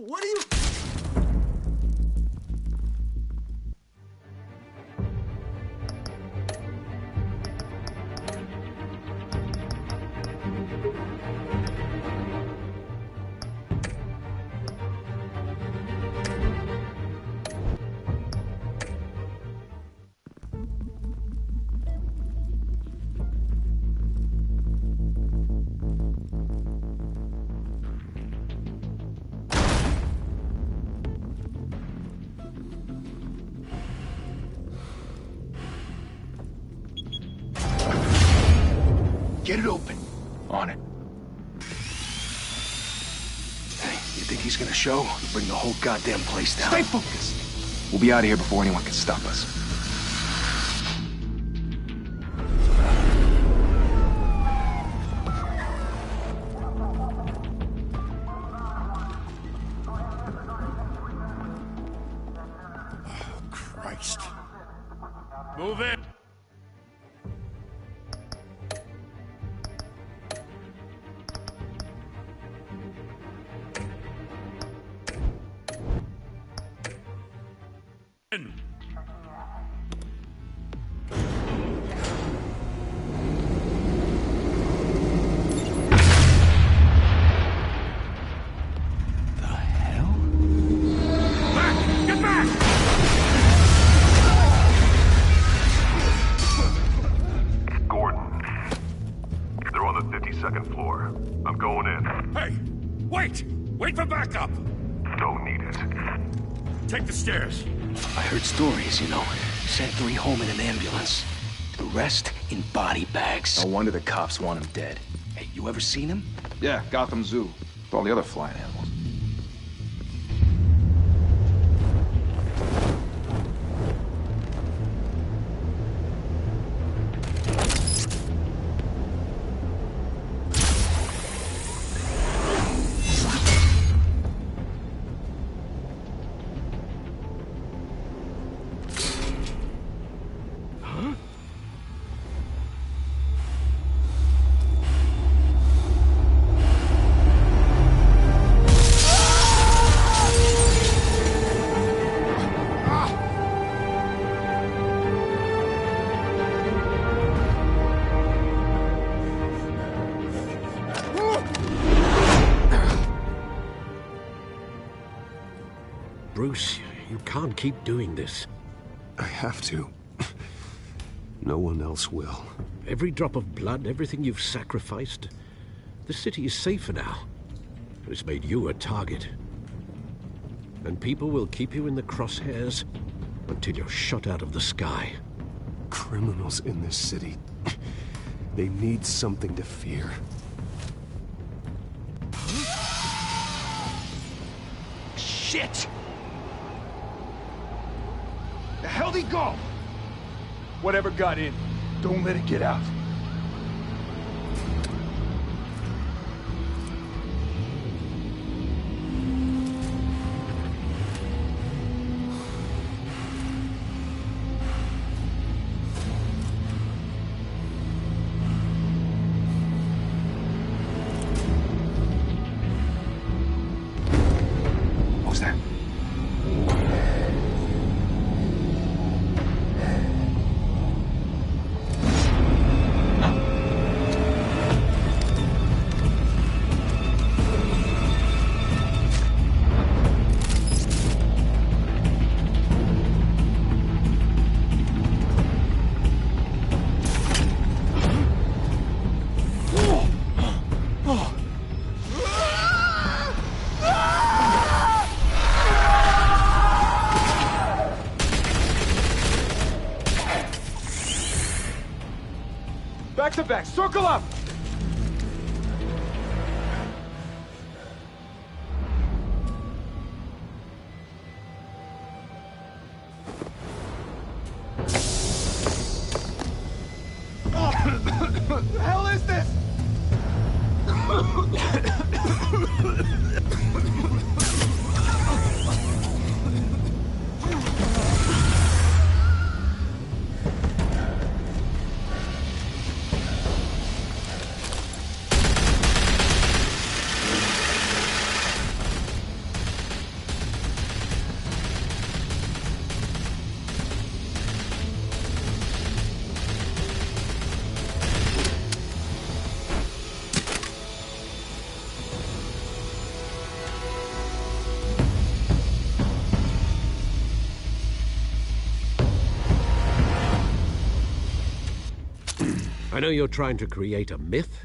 What are you... Get it open. On it. Hey, you think he's gonna show? Bring the whole goddamn place down. Stay focused. We'll be out of here before anyone can stop us. Oh, Christ. Move in. Second floor. I'm going in. Hey! Wait! Wait for backup! Don't need it. Take the stairs. I heard stories, you know. Sent 3 home in an ambulance. The rest in body bags. No wonder the cops want him dead. Hey, you ever seen him? Yeah, Gotham Zoo. With all the other flying animals. Bruce, you can't keep doing this. I have to. No one else will. Every drop of blood, everything you've sacrificed. The city is safer now. It's made you a target. And people will keep you in the crosshairs until you're shot out of the sky. Criminals in this city. They need something to fear. Shit! The hell'd he go? Whatever got in, don't let it get out. What was that? Back to back, circle up! What the hell is this? I know you're trying to create a myth,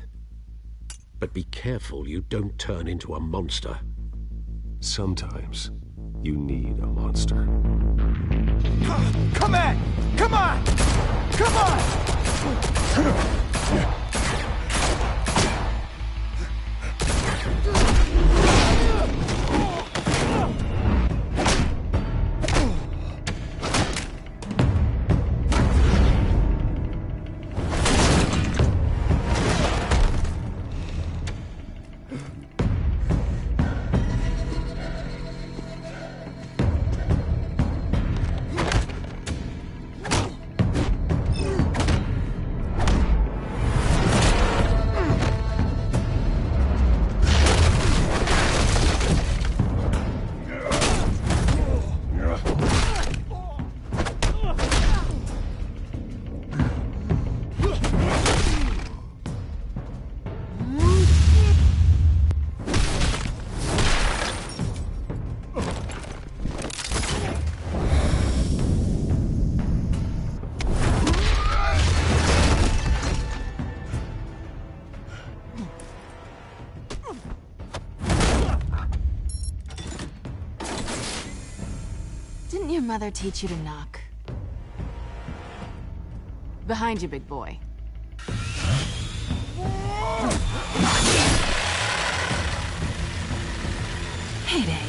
but be careful you don't turn into a monster. Sometimes you need a monster. Come on! Come on! Come on! Didn't your mother teach you to knock? Behind you, big boy. Heyday.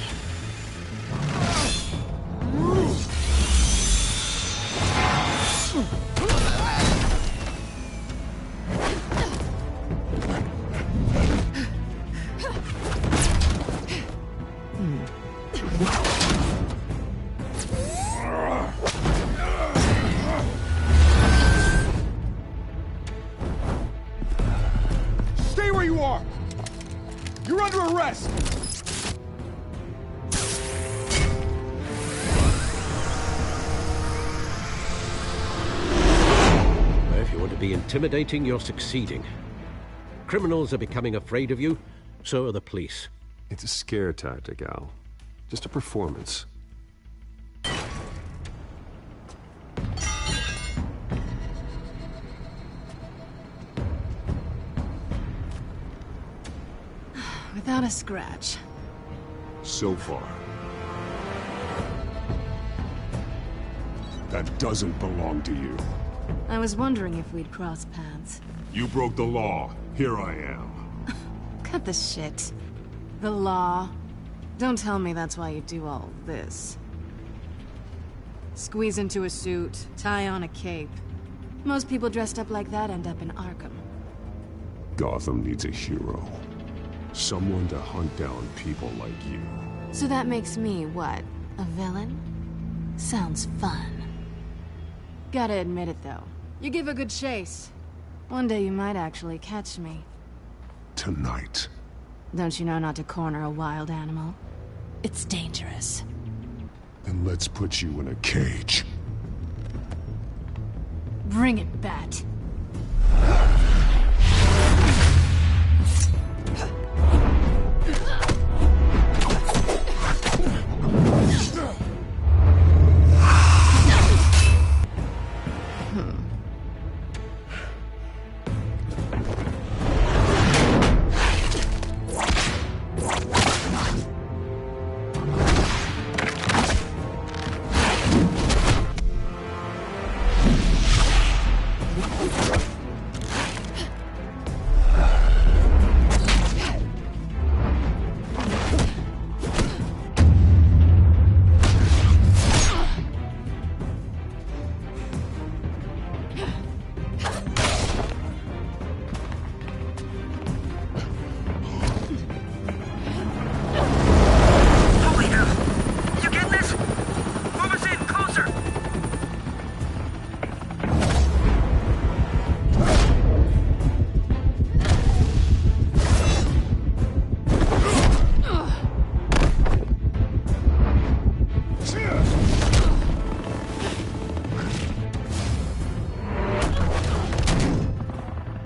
Stay where you are! You're under arrest! If you want to be intimidating, you're succeeding. Criminals are becoming afraid of you, so are the police. It's a scare tactic, Al. Just a performance. Without a scratch. So far. That doesn't belong to you. I was wondering if we'd cross paths. You broke the law. Here I am. Cut the shit. The law. Don't tell me that's why you do all this. Squeeze into a suit, tie on a cape. Most people dressed up like that end up in Arkham. Gotham needs a hero. Someone to hunt down people like you. So that makes me, what, a villain? Sounds fun. Gotta admit it, though. You give a good chase. One day you might actually catch me. Tonight. Don't you know not to corner a wild animal? It's dangerous. Then let's put you in a cage. Bring it, Bat.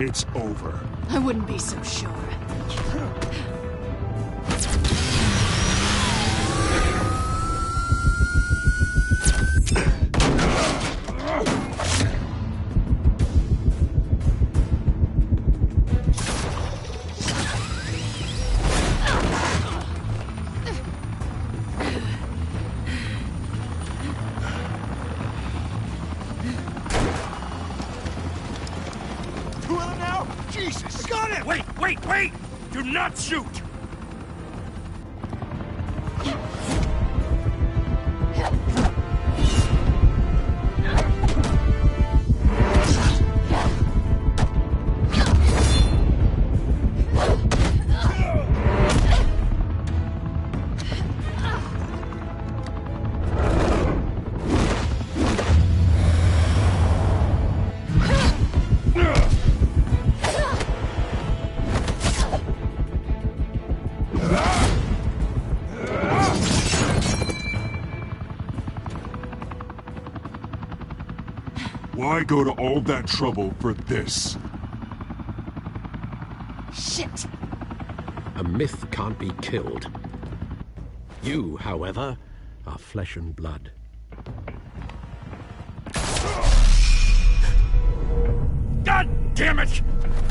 It's over. I wouldn't be so sure. now? Jesus! Got it! Wait! Do not shoot! Why go to all that trouble for this? Shit! A myth can't be killed. You, however, are flesh and blood. God damn it!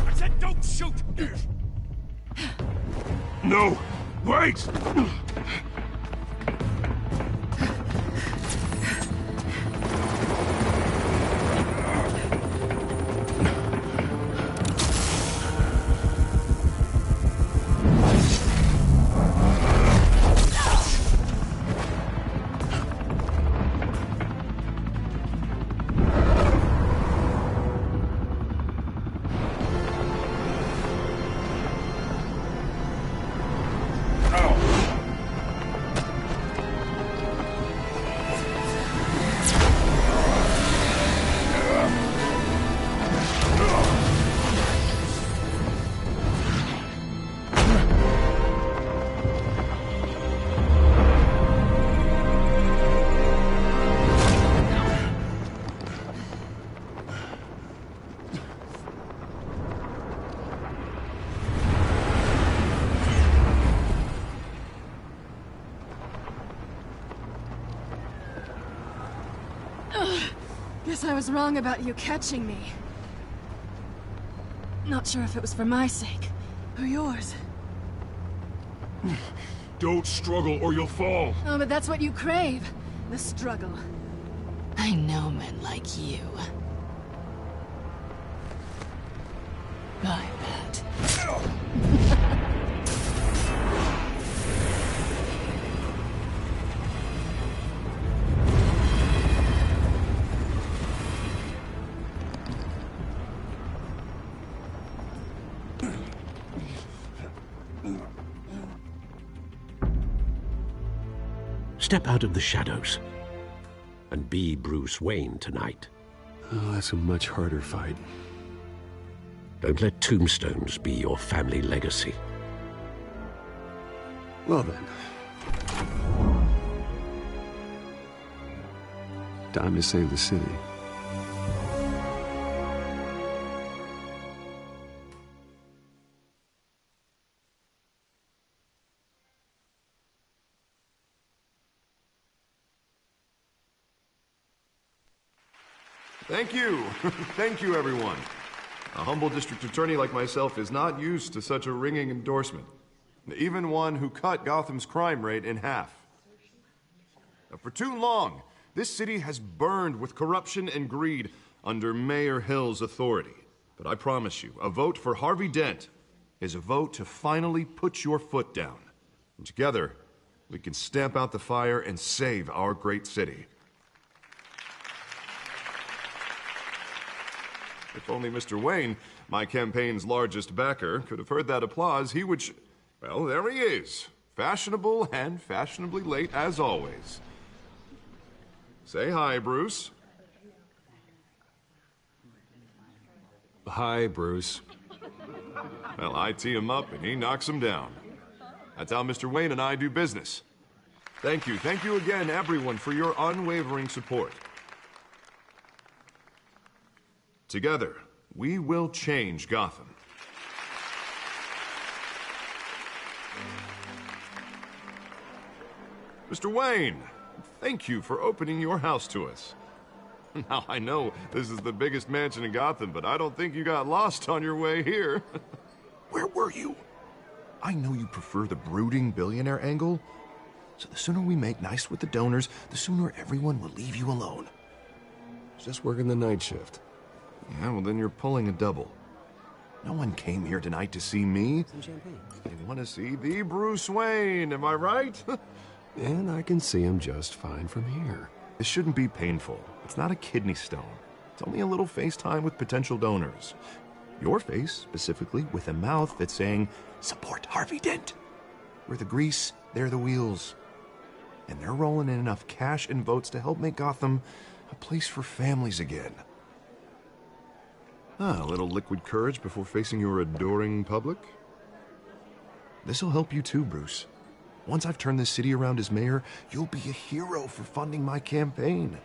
I said don't shoot! No! Wait! Guess I was wrong about you catching me. Not sure if it was for my sake, or yours. Don't struggle or you'll fall. Oh, but that's what you crave. The struggle. I know men like you. I bet. Step out of the shadows and be Bruce Wayne tonight. Oh, that's a much harder fight. Don't let tombstones be your family legacy. Well then. Time to save the city. Thank you. Thank you, everyone. A humble district attorney like myself is not used to such a ringing endorsement. Even one who cut Gotham's crime rate in half. For too long, this city has burned with corruption and greed under Mayor Hill's authority. But I promise you, a vote for Harvey Dent is a vote to finally put your foot down. And together, we can stamp out the fire and save our great city. If only Mr. Wayne, my campaign's largest backer, could have heard that applause, he would well, there he is. Fashionable and fashionably late as always. Say hi, Bruce. Hi, Bruce. Well, I tee him up and he knocks him down. That's how Mr. Wayne and I do business. Thank you again, everyone, for your unwavering support. Together, we will change Gotham. Mr. Wayne, thank you for opening your house to us. Now, I know this is the biggest mansion in Gotham, but I don't think you got lost on your way here. Where were you? I know you prefer the brooding billionaire angle, so the sooner we make nice with the donors, the sooner everyone will leave you alone. Just working the night shift. Yeah, well then you're pulling a double. No one came here tonight to see me. Some champagne. They want to see the Bruce Wayne, am I right? And I can see him just fine from here. This shouldn't be painful. It's not a kidney stone. It's only a little FaceTime with potential donors. Your face, specifically, with a mouth that's saying, support Harvey Dent. We're the grease, they're the wheels. And they're rolling in enough cash and votes to help make Gotham a place for families again. A little liquid courage before facing your adoring public. This'll help you too, Bruce. Once I've turned this city around as mayor, you'll be a hero for funding my campaign.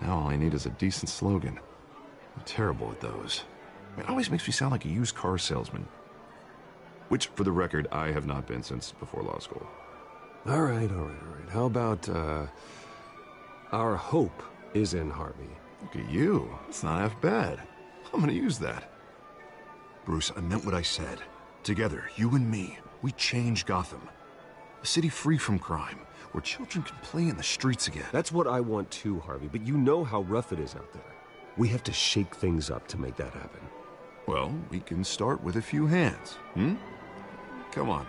Now all I need is a decent slogan. I'm terrible at those. It always makes me sound like a used car salesman. Which, for the record, I have not been since before law school. All right. How about, our hope is in Harvey? Look at you. It's not half bad. I'm gonna use that. Bruce, I meant what I said. Together, you and me, we change Gotham. A city free from crime, where children can play in the streets again. That's what I want too, Harvey, but you know how rough it is out there. We have to shake things up to make that happen. Well, we can start with a few hands, Come on.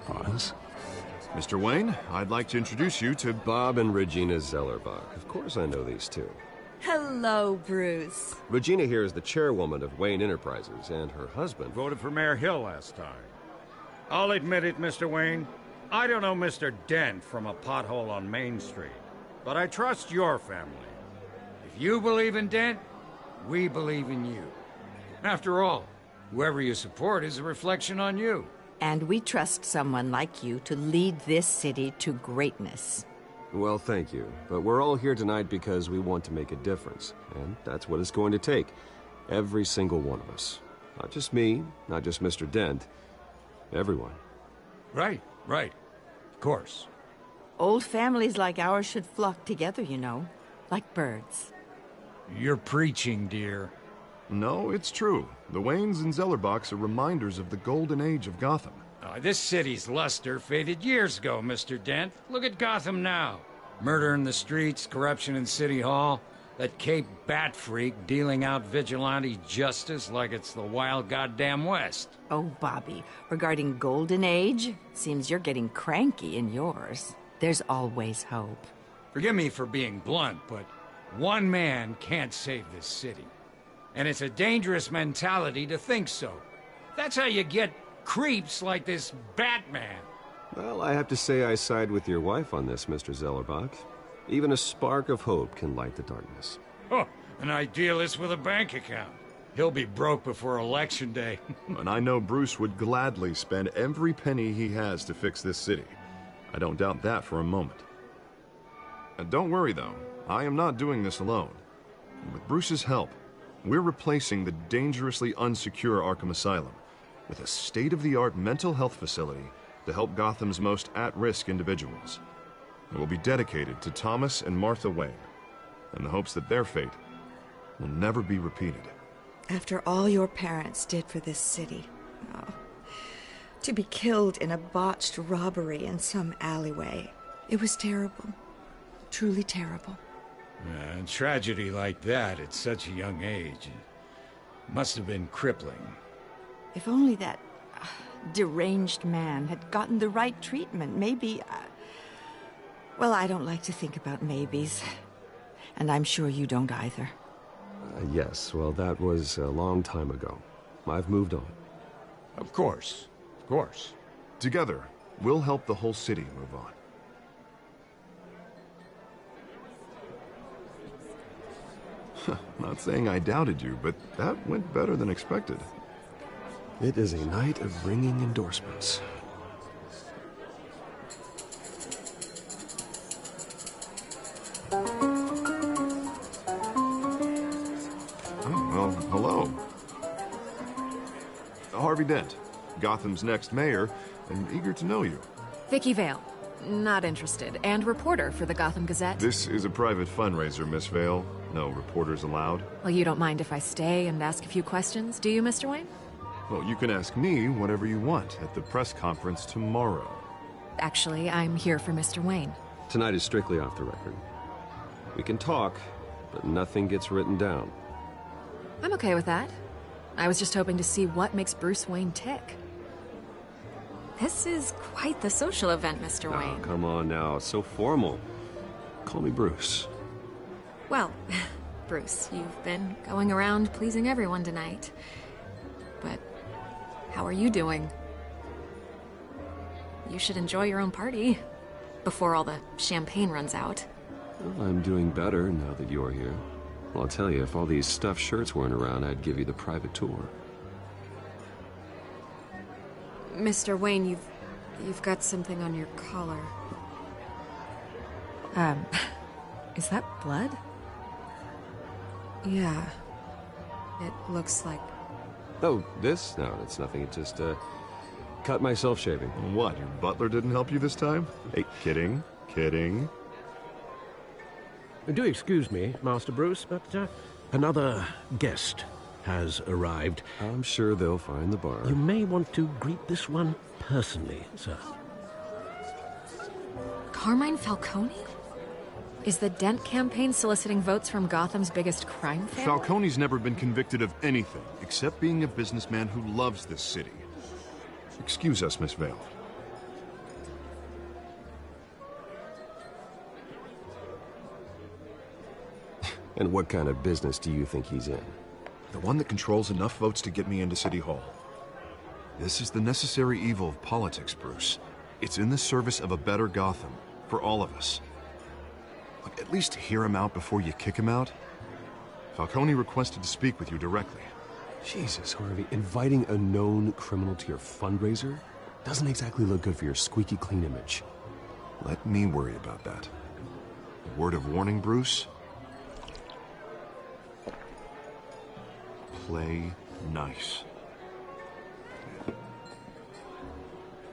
Pause. Mr. Wayne, I'd like to introduce you to Bob and Regina Zellerbach. Of course I know these two. Hello, Bruce. Regina here is the chairwoman of Wayne Enterprises, and her husband... Voted for Mayor Hill last time. I'll admit it, Mr. Wayne. I don't know Mr. Dent from a pothole on Main Street, but I trust your family. If you believe in Dent, we believe in you. After all, whoever you support is a reflection on you. And we trust someone like you to lead this city to greatness. Well, thank you. But we're all here tonight because we want to make a difference. And that's what it's going to take. Every single one of us. Not just me, not just Mr. Dent. Everyone. Right. Of course. Old families like ours should flock together, you know. Like birds. You're preaching, dear. No, it's true. The Waynes and Zellerbachs are reminders of the golden age of Gotham. This city's luster faded years ago, Mr. Dent. Look at Gotham now. Murder in the streets, corruption in City Hall, that Cape Bat freak dealing out vigilante justice like it's the wild goddamn West. Oh, Bobby, regarding Golden Age, seems you're getting cranky in yours. There's always hope. Forgive me for being blunt, but one man can't save this city. And it's a dangerous mentality to think so. That's how you get creeps like this Batman. Well, I have to say I side with your wife on this, Mr. Zellerbach. Even a spark of hope can light the darkness. Oh, an idealist with a bank account. He'll be broke before Election Day. And I know Bruce would gladly spend every penny he has to fix this city. I don't doubt that for a moment. And don't worry, though. I am not doing this alone. With Bruce's help, we're replacing the dangerously unsecure Arkham Asylum with a state-of-the-art mental health facility to help Gotham's most at-risk individuals. It will be dedicated to Thomas and Martha Wayne, in the hopes that their fate will never be repeated. After all your parents did for this city, to be killed in a botched robbery in some alleyway, it was terrible. Truly terrible. A tragedy like that at such a young age must have been crippling. If only that deranged man had gotten the right treatment, maybe... Well, I don't like to think about maybes. And I'm sure you don't either. Yes, well, that was a long time ago. I've moved on. Of course. Together, we'll help the whole city move on. Not saying I doubted you, but that went better than expected. It is a night of ringing endorsements. Well, hello. Harvey Dent, Gotham's next mayor, and eager to know you. Vicky Vale. Not interested. And reporter for the Gotham Gazette. This is a private fundraiser, Miss Vale. No reporters allowed. Well, you don't mind if I stay and ask a few questions, do you, Mr. Wayne? Well, you can ask me whatever you want at the press conference tomorrow. Actually, I'm here for Mr. Wayne. Tonight is strictly off the record. We can talk, but nothing gets written down. I'm okay with that. I was just hoping to see what makes Bruce Wayne tick. This is quite the social event, Mr. Wayne. Oh, come on now. It's so formal. Call me Bruce. Well, Bruce, you've been going around pleasing everyone tonight. But how are you doing? You should enjoy your own party before all the champagne runs out. Well, I'm doing better now that you're here. Well, I'll tell you, if all these stuffed shirts weren't around, I'd give you the private tour. Mr. Wayne, you've got something on your collar. Is that blood? Yeah. It looks like... Oh, this? No, it's nothing. It just, cut myself shaving. What, your butler didn't help you this time? Hey, kidding. Kidding. Do excuse me, Master Bruce, but another guest has arrived. I'm sure they'll find the bar. You may want to greet this one personally, sir. Carmine Falcone? Is the Dent campaign soliciting votes from Gotham's biggest crime family? Falcone's never been convicted of anything, except being a businessman who loves this city. Excuse us, Miss Vale. And what kind of business do you think he's in? The one that controls enough votes to get me into City Hall. This is the necessary evil of politics, Bruce. It's in the service of a better Gotham, for all of us. Look, at least hear him out before you kick him out. Falcone requested to speak with you directly. Jesus, Harvey, inviting a known criminal to your fundraiser doesn't exactly look good for your squeaky clean image. Let me worry about that. A word of warning, Bruce? Play nice.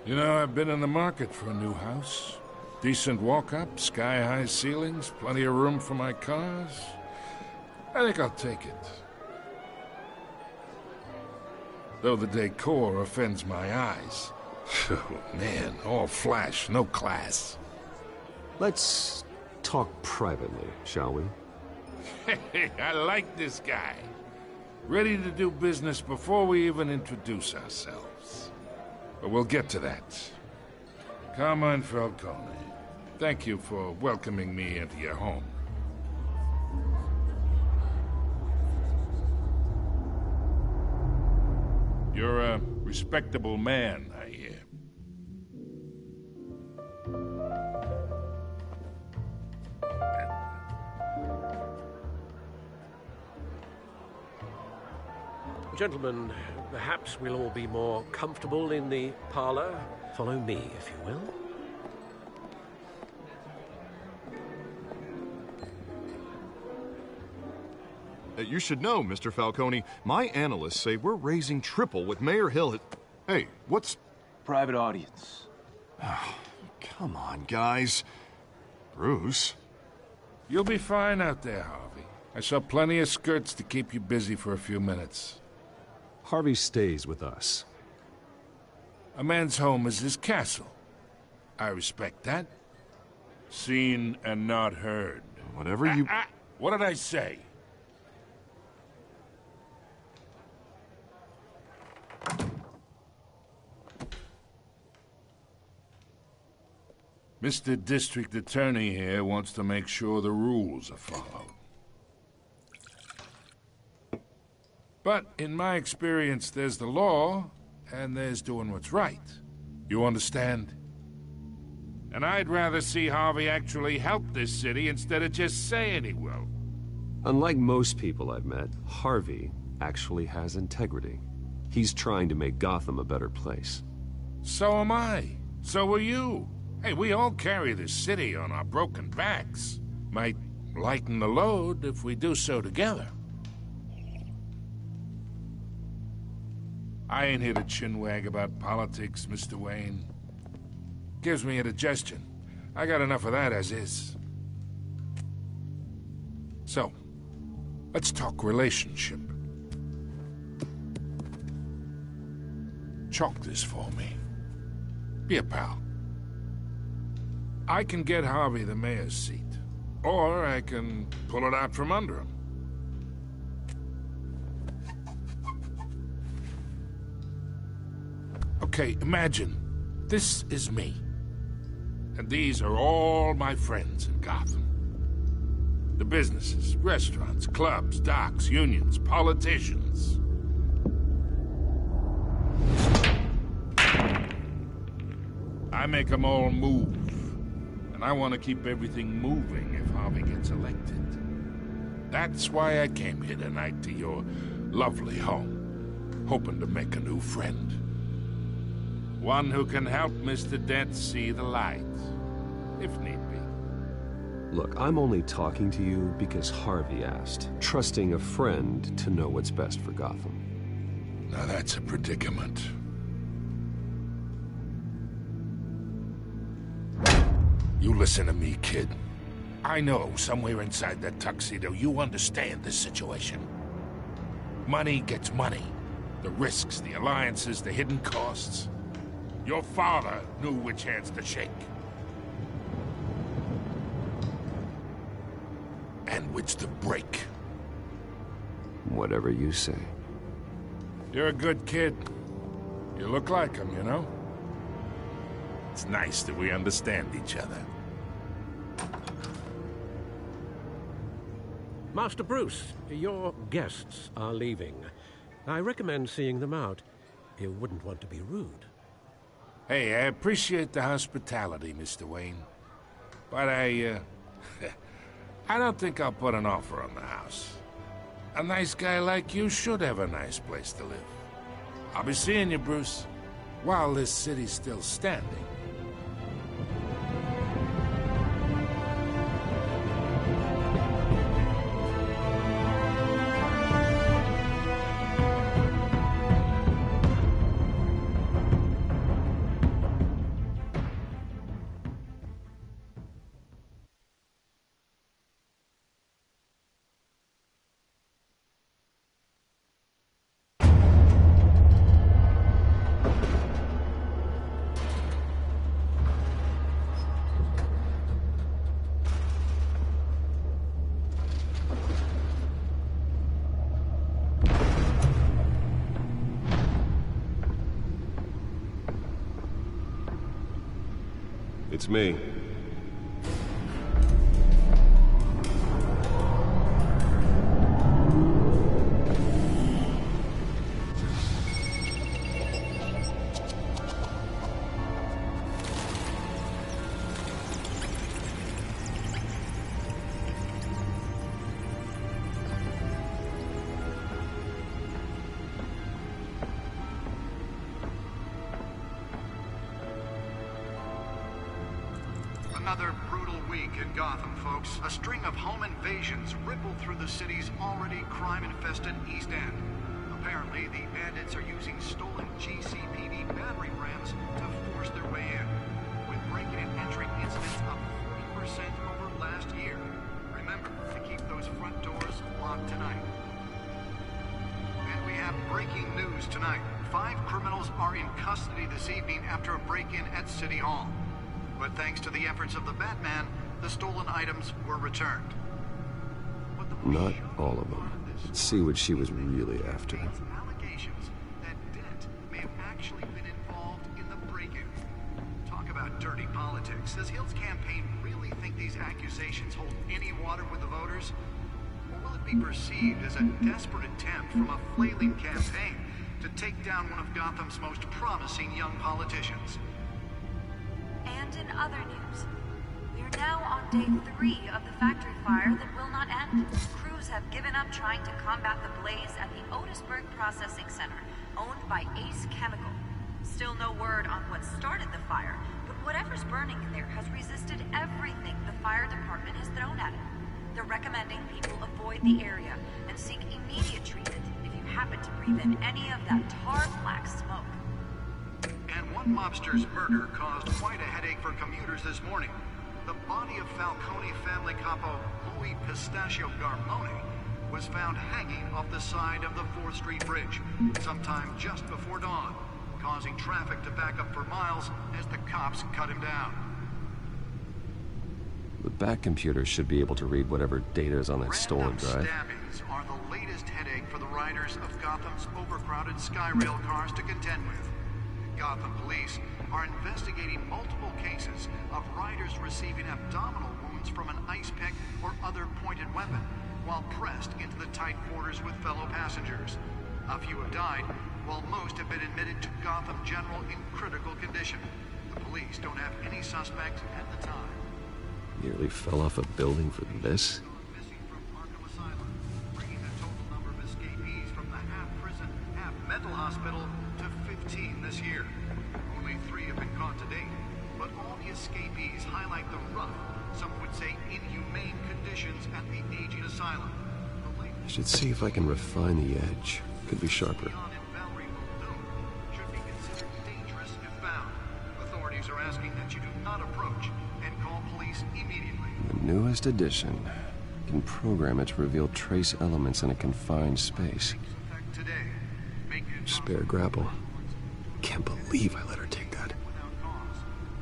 You know, I've been in the market for a new house. Decent walk-up, sky-high ceilings, plenty of room for my cars. I think I'll take it. Though the decor offends my eyes. Oh, man, all flash, no class. Let's talk privately, shall we? Hey, I like this guy. Ready to do business before we even introduce ourselves. But we'll get to that. Carmine Falcone, thank you for welcoming me into your home. You're a respectable man, I hear. Gentlemen, perhaps we'll all be more comfortable in the parlor. Follow me, if you will. You should know, Mr. Falcone, my analysts say we're raising triple what Mayor Hill had... Hey, what's... Private audience. Oh, come on, guys. Bruce? You'll be fine out there, Harvey. I saw plenty of skirts to keep you busy for a few minutes. Harvey stays with us. A man's home is his castle. I respect that. Seen and not heard. Whatever you... What did I say? Mr. District Attorney here wants to make sure the rules are followed. But in my experience, there's the law, and there's doing what's right. You understand? And I'd rather see Harvey actually help this city instead of just saying he will. Unlike most people I've met, Harvey actually has integrity. He's trying to make Gotham a better place. So am I. So are you. Hey, we all carry this city on our broken backs. Might lighten the load if we do so together. I ain't here to chinwag about politics, Mr. Wayne. Gives me indigestion. I got enough of that as is. So, let's talk relationship. Chalk this for me. Be a pal. I can get Harvey the mayor's seat, or I can pull it out from under him. Okay, imagine this is me. And these are all my friends in Gotham. The businesses, restaurants, clubs, docks, unions, politicians. I make them all move. And I want to keep everything moving if Harvey gets elected. That's why I came here tonight to your lovely home, hoping to make a new friend. One who can help Mr. Dent see the light, if need be. Look, I'm only talking to you because Harvey asked, trusting a friend to know what's best for Gotham. Now that's a predicament. You listen to me, kid. I know somewhere inside that tuxedo you understand this situation. Money gets money. The risks, the alliances, the hidden costs. Your father knew which hands to shake. And which to break. Whatever you say. You're a good kid. You look like him, you know? It's nice that we understand each other. Master Bruce, your guests are leaving. I recommend seeing them out. You wouldn't want to be rude. Hey, I appreciate the hospitality, Mr. Wayne. But I don't think I'll put an offer on the house. A nice guy like you should have a nice place to live. I'll be seeing you, Bruce, while this city's still standing. It's me. Another brutal week in Gotham, folks. A string of home invasions rippled through the city's already crime-infested East End. Apparently, the bandits are using stolen GCPD battering rams to force their way in, with breaking and entering incidents up 40% over last year. Remember to keep those front doors locked tonight. And we have breaking news tonight. 5 criminals are in custody this evening after a break-in at City Hall. But thanks to the efforts of the Batman, the stolen items were returned. Not all of them. Let's see what she was really after. Allegations that Dent may have actually been involved in the break-in. Talk about dirty politics. Does Hill's campaign really think these accusations hold any water with the voters? Or will it be perceived as a desperate attempt from a flailing campaign to take down one of Gotham's most promising young politicians? And in other news, we are now on day 3 of the factory fire that will not end. Crews have given up trying to combat the blaze at the Otisburg Processing Center, owned by Ace Chemical. Still no word on what started the fire, but whatever's burning in there has resisted everything the fire department has thrown at it. They're recommending people avoid the area and seek immediate treatment if you happen to breathe in any of that tar black smoke. And one mobster's murder caused quite a headache for commuters this morning. body of Falcone family capo Louis Pistachio Garmone was found hanging off the side of the 4th Street Bridge sometime just before dawn, causing traffic to back up for miles as the cops cut him down. The back computer should be able to read whatever data is on that stolen drive. Stabbings are the latest headache for the riders of Gotham's overcrowded Skyrail cars to contend with. Gotham police are investigating multiple cases of riders receiving abdominal wounds from an ice pick or other pointed weapon while pressed into the tight quarters with fellow passengers. A few have died, while most have been admitted to Gotham General in critical condition. The police don't have any suspects at the time. Nearly fell off a building for this? Missing from Arkham Asylum, bringing the total number of escapees from the half-prison, half-mental hospital to 15 this year. Only 3 have been caught to date, but all the escapees highlight the rough, some would say inhumane conditions at the aging asylum. I should see if I can refine the edge. Could be sharper. Should be considered dangerous if found. Authorities are asking that you do not approach and call police immediately. The newest edition can program it to reveal trace elements in a confined space. Spare grapple. Can't believe I let her take that.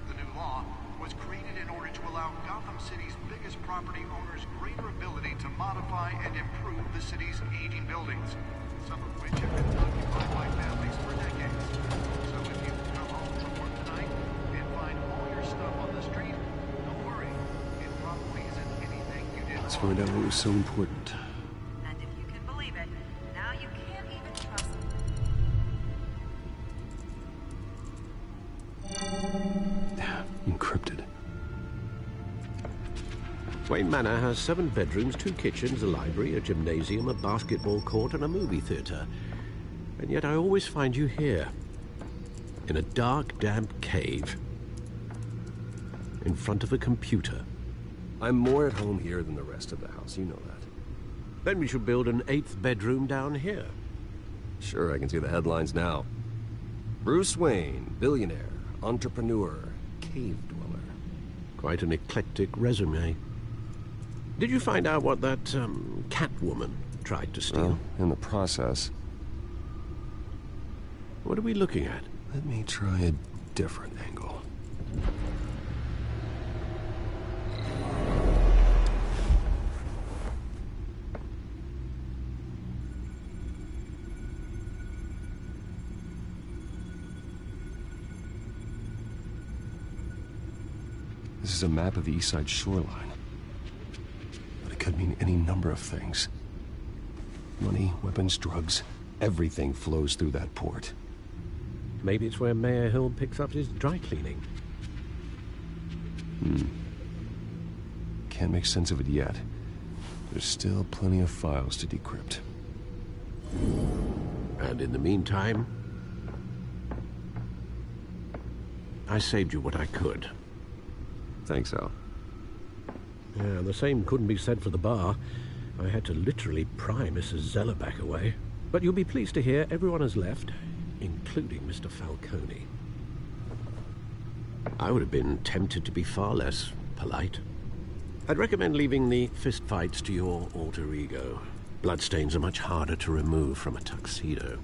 The new law was created in order to allow Gotham City's biggest property owners greater ability to modify and improve the city's aging buildings, some of which have been occupied by families for decades. So if you come home from work tonight and find all your stuff on the street, don't worry. It probably isn't anything you did. Let's find out what was so important. And if you can believe it, now you can't even trust them. Encrypted. Wayne Manor has 7 bedrooms, 2 kitchens, a library, a gymnasium, a basketball court, and a movie theater. And yet I always find you here, in a dark, damp cave, in front of a computer. I'm more at home here than the rest of the house, you know that. Then we should build an 8th bedroom down here. Sure, I can see the headlines now. Bruce Wayne, billionaire, entrepreneur, cave dweller. Quite an eclectic resume. Did you find out what that, Catwoman tried to steal? Well, in the process. What are we looking at? Let me try a different angle. This is a map of the East Side shoreline. But it could mean any number of things. Money, weapons, drugs, everything flows through that port. Maybe it's where Mayor Hill picks up his dry cleaning. Can't make sense of it yet. There's still plenty of files to decrypt. And in the meantime, I saved you what I could. Thanks, Al. Yeah, the same couldn't be said for the bar. I had to literally pry Mrs. Zellerback away. But you'll be pleased to hear everyone has left, including Mr. Falcone. I would have been tempted to be far less polite. I'd recommend leaving the fistfights to your alter ego. Bloodstains are much harder to remove from a tuxedo.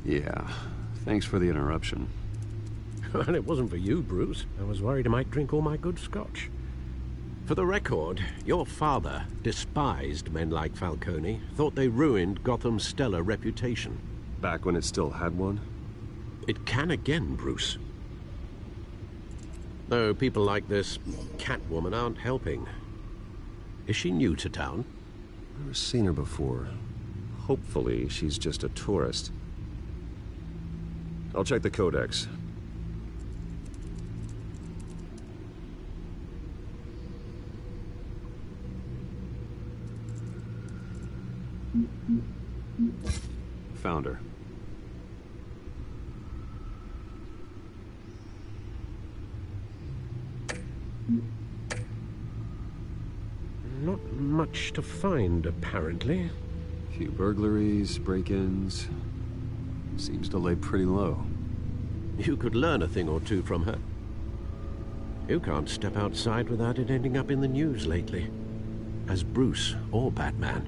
Yeah, thanks for the interruption. And it wasn't for you, Bruce. I was worried I might drink all my good scotch. For the record, your father despised men like Falcone, thought they ruined Gotham's stellar reputation. Back when it still had one? It can again, Bruce. Though people like this Catwoman aren't helping. Is she new to town? Never seen her before. Hopefully, she's just a tourist. I'll check the codex. Found her. Not much to find, apparently. Few burglaries, break-ins. Seems to lay pretty low. You could learn a thing or two from her. You can't step outside without it ending up in the news lately. As Bruce or Batman.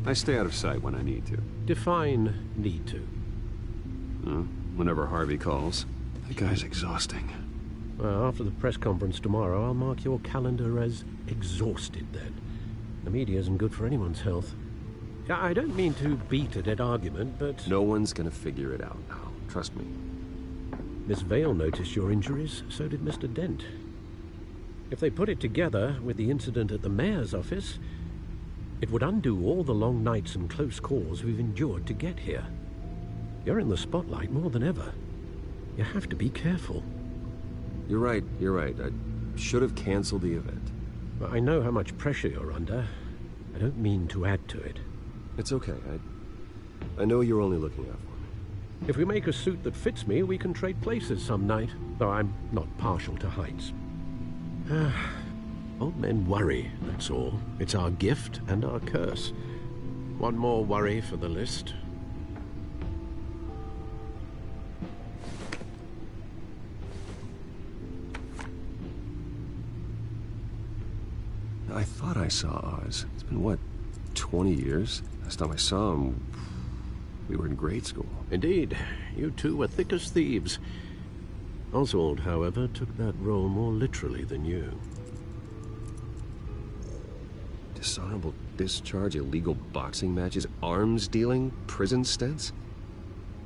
I stay out of sight when I need to. Define need to. Whenever Harvey calls. That guy's exhausting. Well, after the press conference tomorrow, I'll mark your calendar as exhausted then. The media isn't good for anyone's health. I don't mean to beat a dead argument, but... No one's gonna figure it out now. Trust me. Miss Vale noticed your injuries, so did Mr. Dent. If they put it together with the incident at the mayor's office, it would undo all the long nights and close calls we've endured to get here. You're in the spotlight more than ever. You have to be careful. You're right. I should have canceled the event. I know how much pressure you're under. I don't mean to add to it. It's okay. I know you're only looking out for me. If we make a suit that fits me, we can trade places some night, though I'm not partial to heights. Old men worry, that's all. It's our gift and our curse. One more worry for the list. I thought I saw Oz. It's been, what, 20 years? Last time I saw him, we were in grade school. Indeed. You two were thick as thieves. Oswald, however, took that role more literally than you. Dishonorable discharge, illegal boxing matches, arms dealing, prison stints?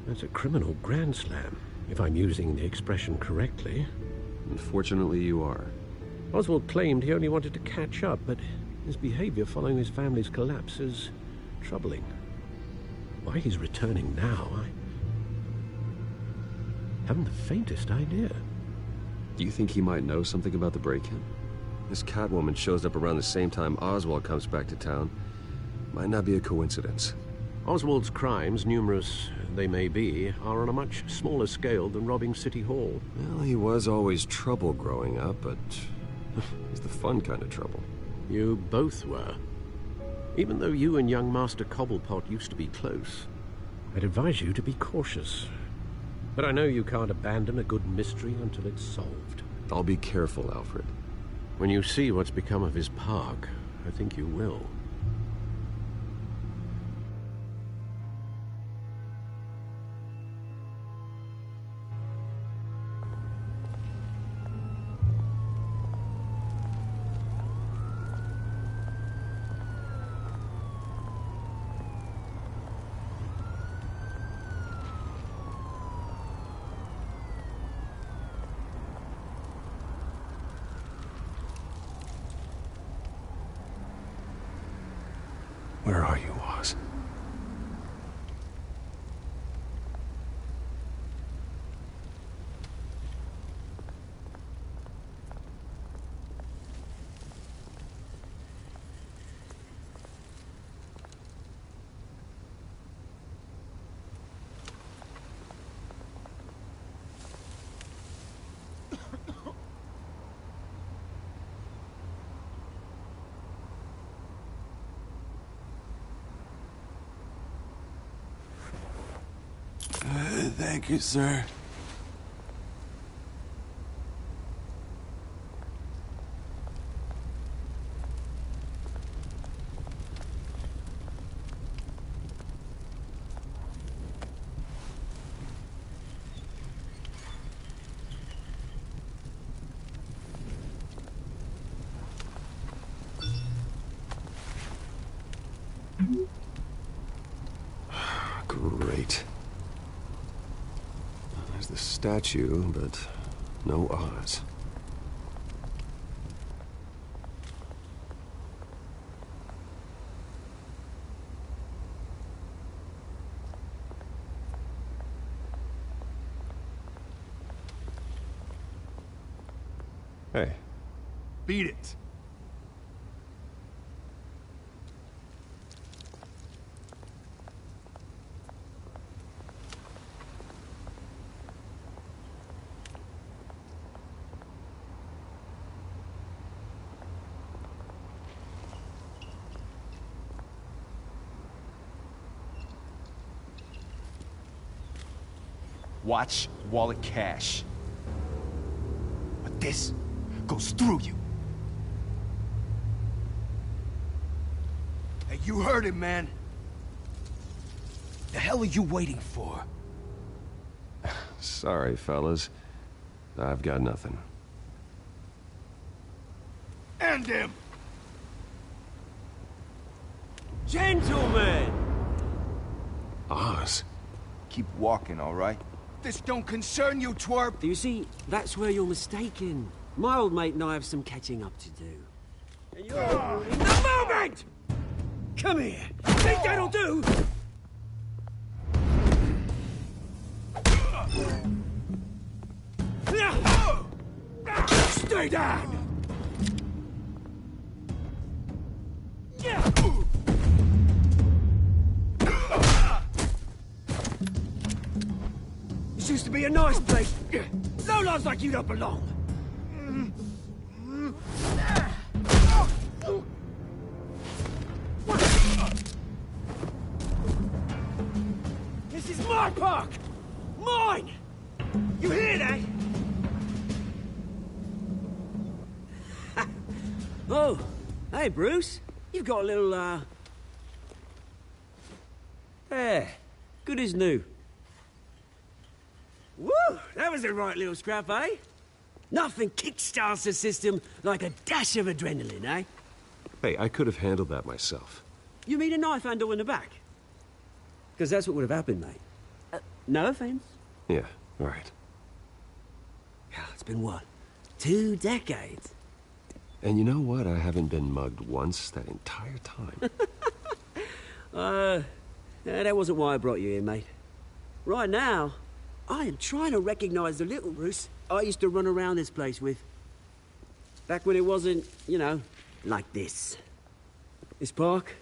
That's a criminal grand slam, if I'm using the expression correctly. Unfortunately, you are. Oswald claimed he only wanted to catch up, but his behavior following his family's collapse is troubling. Why he's returning now, I haven't the faintest idea. Do you think he might know something about the break-in? This Catwoman shows up around the same time Oswald comes back to town. Might not be a coincidence. Oswald's crimes, numerous they may be, are on a much smaller scale than robbing City Hall. Well, he was always trouble growing up, but he's the fun kind of trouble. You both were. Even though you and young Master Cobblepot used to be close, I'd advise you to be cautious. But I know you can't abandon a good mystery until it's solved. I'll be careful, Alfred. When you see what's become of his park, I think you will. Where are you, Oz? Thank you, sir. Great. There's the statue, but no Oz. Hey. Beat it. Watch wallet cash. But this goes through you. Hey, you heard him, man. The hell are you waiting for? Sorry, fellas. I've got nothing. End him! Gentlemen! Oz. Keep walking, all right? This don't concern you, twerp! You see, that's where you're mistaken. My old mate and I have some catching up to do. And you're ruining the moment! Come here! Think that'll do? Stay down! This used to be a nice place. No lives like you don't belong. This is my park! Mine! You hear that? Oh, hey, Bruce. You've got a little, There. Good as new. Woo! That was a right little scrap, eh? Nothing kickstarts the system like a dash of adrenaline, eh? Hey, I could have handled that myself. You mean a knife handle in the back? Because that's what would have happened, mate. No offense. Yeah, all right. It's been what? 2 decades? And you know what? I haven't been mugged once that entire time. That wasn't why I brought you here, mate. Right now, I am trying to recognize the little Bruce I used to run around this place with. Back when it wasn't, you know, like this. This park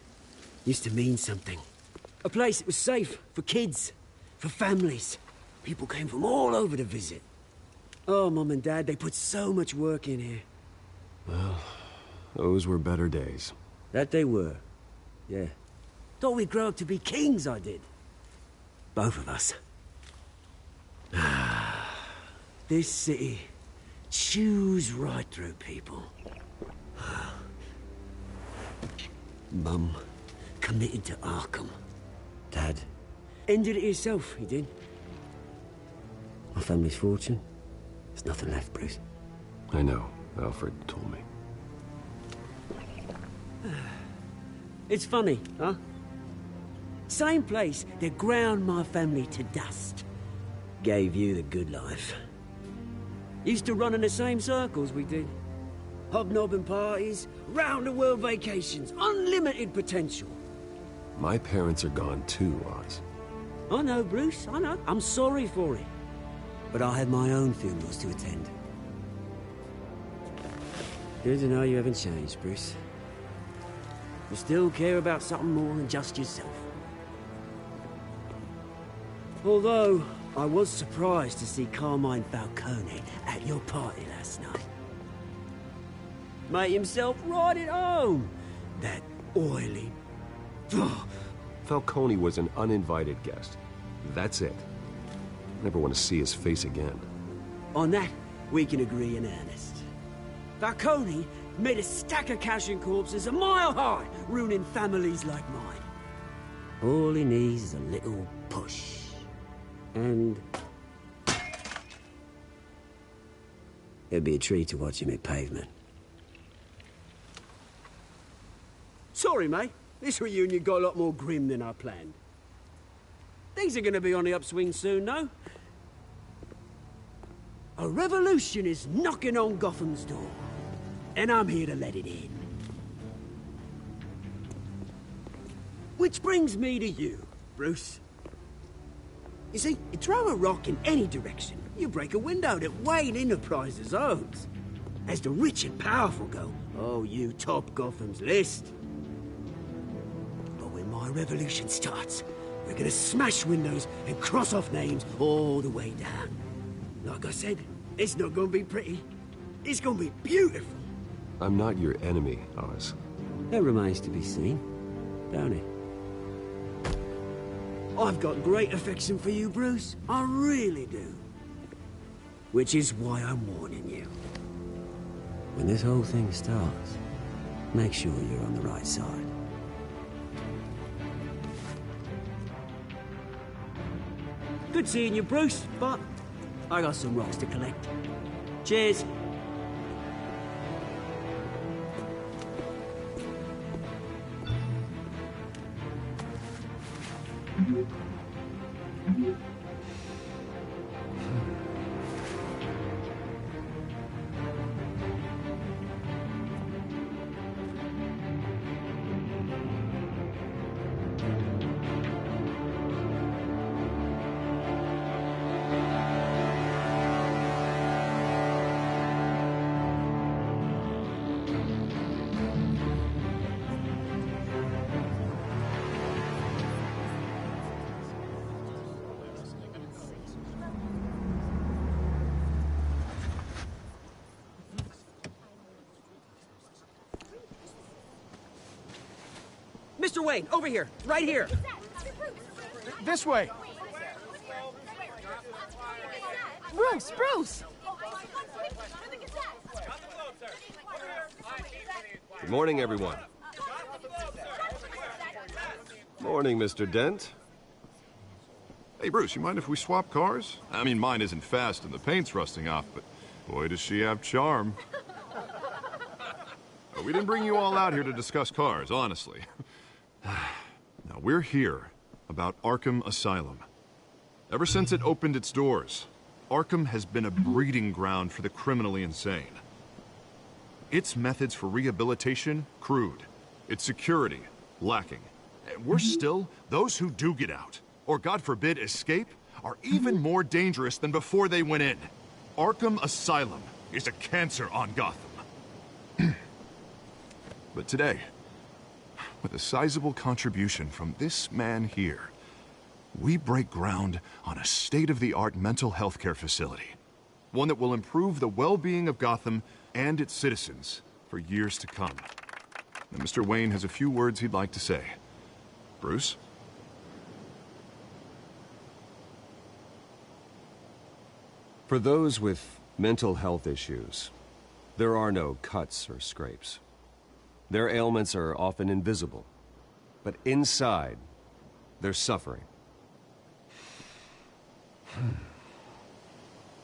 used to mean something. A place that was safe for kids, for families. People came from all over to visit. Oh, Mum and Dad, they put so much work in here. Well, those were better days. That they were. Yeah. Thought we'd grow up to be kings, I did. Both of us. This city chews right through people. Mum committed to Arkham. Dad ended it himself, he did. My family's fortune. There's nothing left, Bruce. I know. Alfred told me. It's funny, huh? Same place that ground my family to dust. Gave you the good life. Used to run in the same circles we did. Hobnobbing parties, round-the-world vacations, unlimited potential. My parents are gone too, Oz. I know, Bruce, I know. I'm sorry for it. But I had my own funerals to attend. Good to know you haven't changed, Bruce. You still care about something more than just yourself. Although, I was surprised to see Carmine Falcone at your party last night. Made himself right at home. That oily... Falcone was an uninvited guest. That's it. Never want to see his face again. On that, we can agree in earnest. Falcone made a stack of cash and corpses a mile high, ruining families like mine. All he needs is a little push. And... it'd be a treat to watch him hit pavement. Sorry, mate. This reunion got a lot more grim than I planned. Things are gonna be on the upswing soon, no? A revolution is knocking on Gotham's door. And I'm here to let it in. Which brings me to you, Bruce. You see, you throw a rock in any direction, you break a window that Wayne Enterprises owns. As the rich and powerful go, oh, you top Gotham's list. But when my revolution starts, we're gonna smash windows and cross off names all the way down. Like I said, it's not gonna be pretty. It's gonna be beautiful. I'm not your enemy, Oz. That remains to be seen, don't it? I've got great affection for you, Bruce. I really do. Which is why I'm warning you. when this whole thing starts, make sure you're on the right side. Good seeing you, Bruce, but I got some rocks to collect. Cheers. Mr. Wayne, over here, right here. This way. Bruce! Good morning, everyone. Morning, Mr. Dent. Hey, Bruce, you mind if we swap cars? I mean, mine isn't fast and the paint's rusting off, but boy, does she have charm. We didn't bring you all out here to discuss cars, honestly. Now, we're here about Arkham Asylum. Ever since it opened its doors, Arkham has been a breeding ground for the criminally insane. Its methods for rehabilitation, crude. Its security, lacking. And worse still, those who do get out, or God forbid, escape, are even more dangerous than before they went in. Arkham Asylum is a cancer on Gotham. But today, with a sizable contribution from this man here, we break ground on a state-of-the-art mental health care facility. One that will improve the well-being of Gotham and its citizens for years to come. And Mr. Wayne has a few words he'd like to say. Bruce? For those with mental health issues, there are no cuts or scrapes. Their ailments are often invisible, but inside, they're suffering.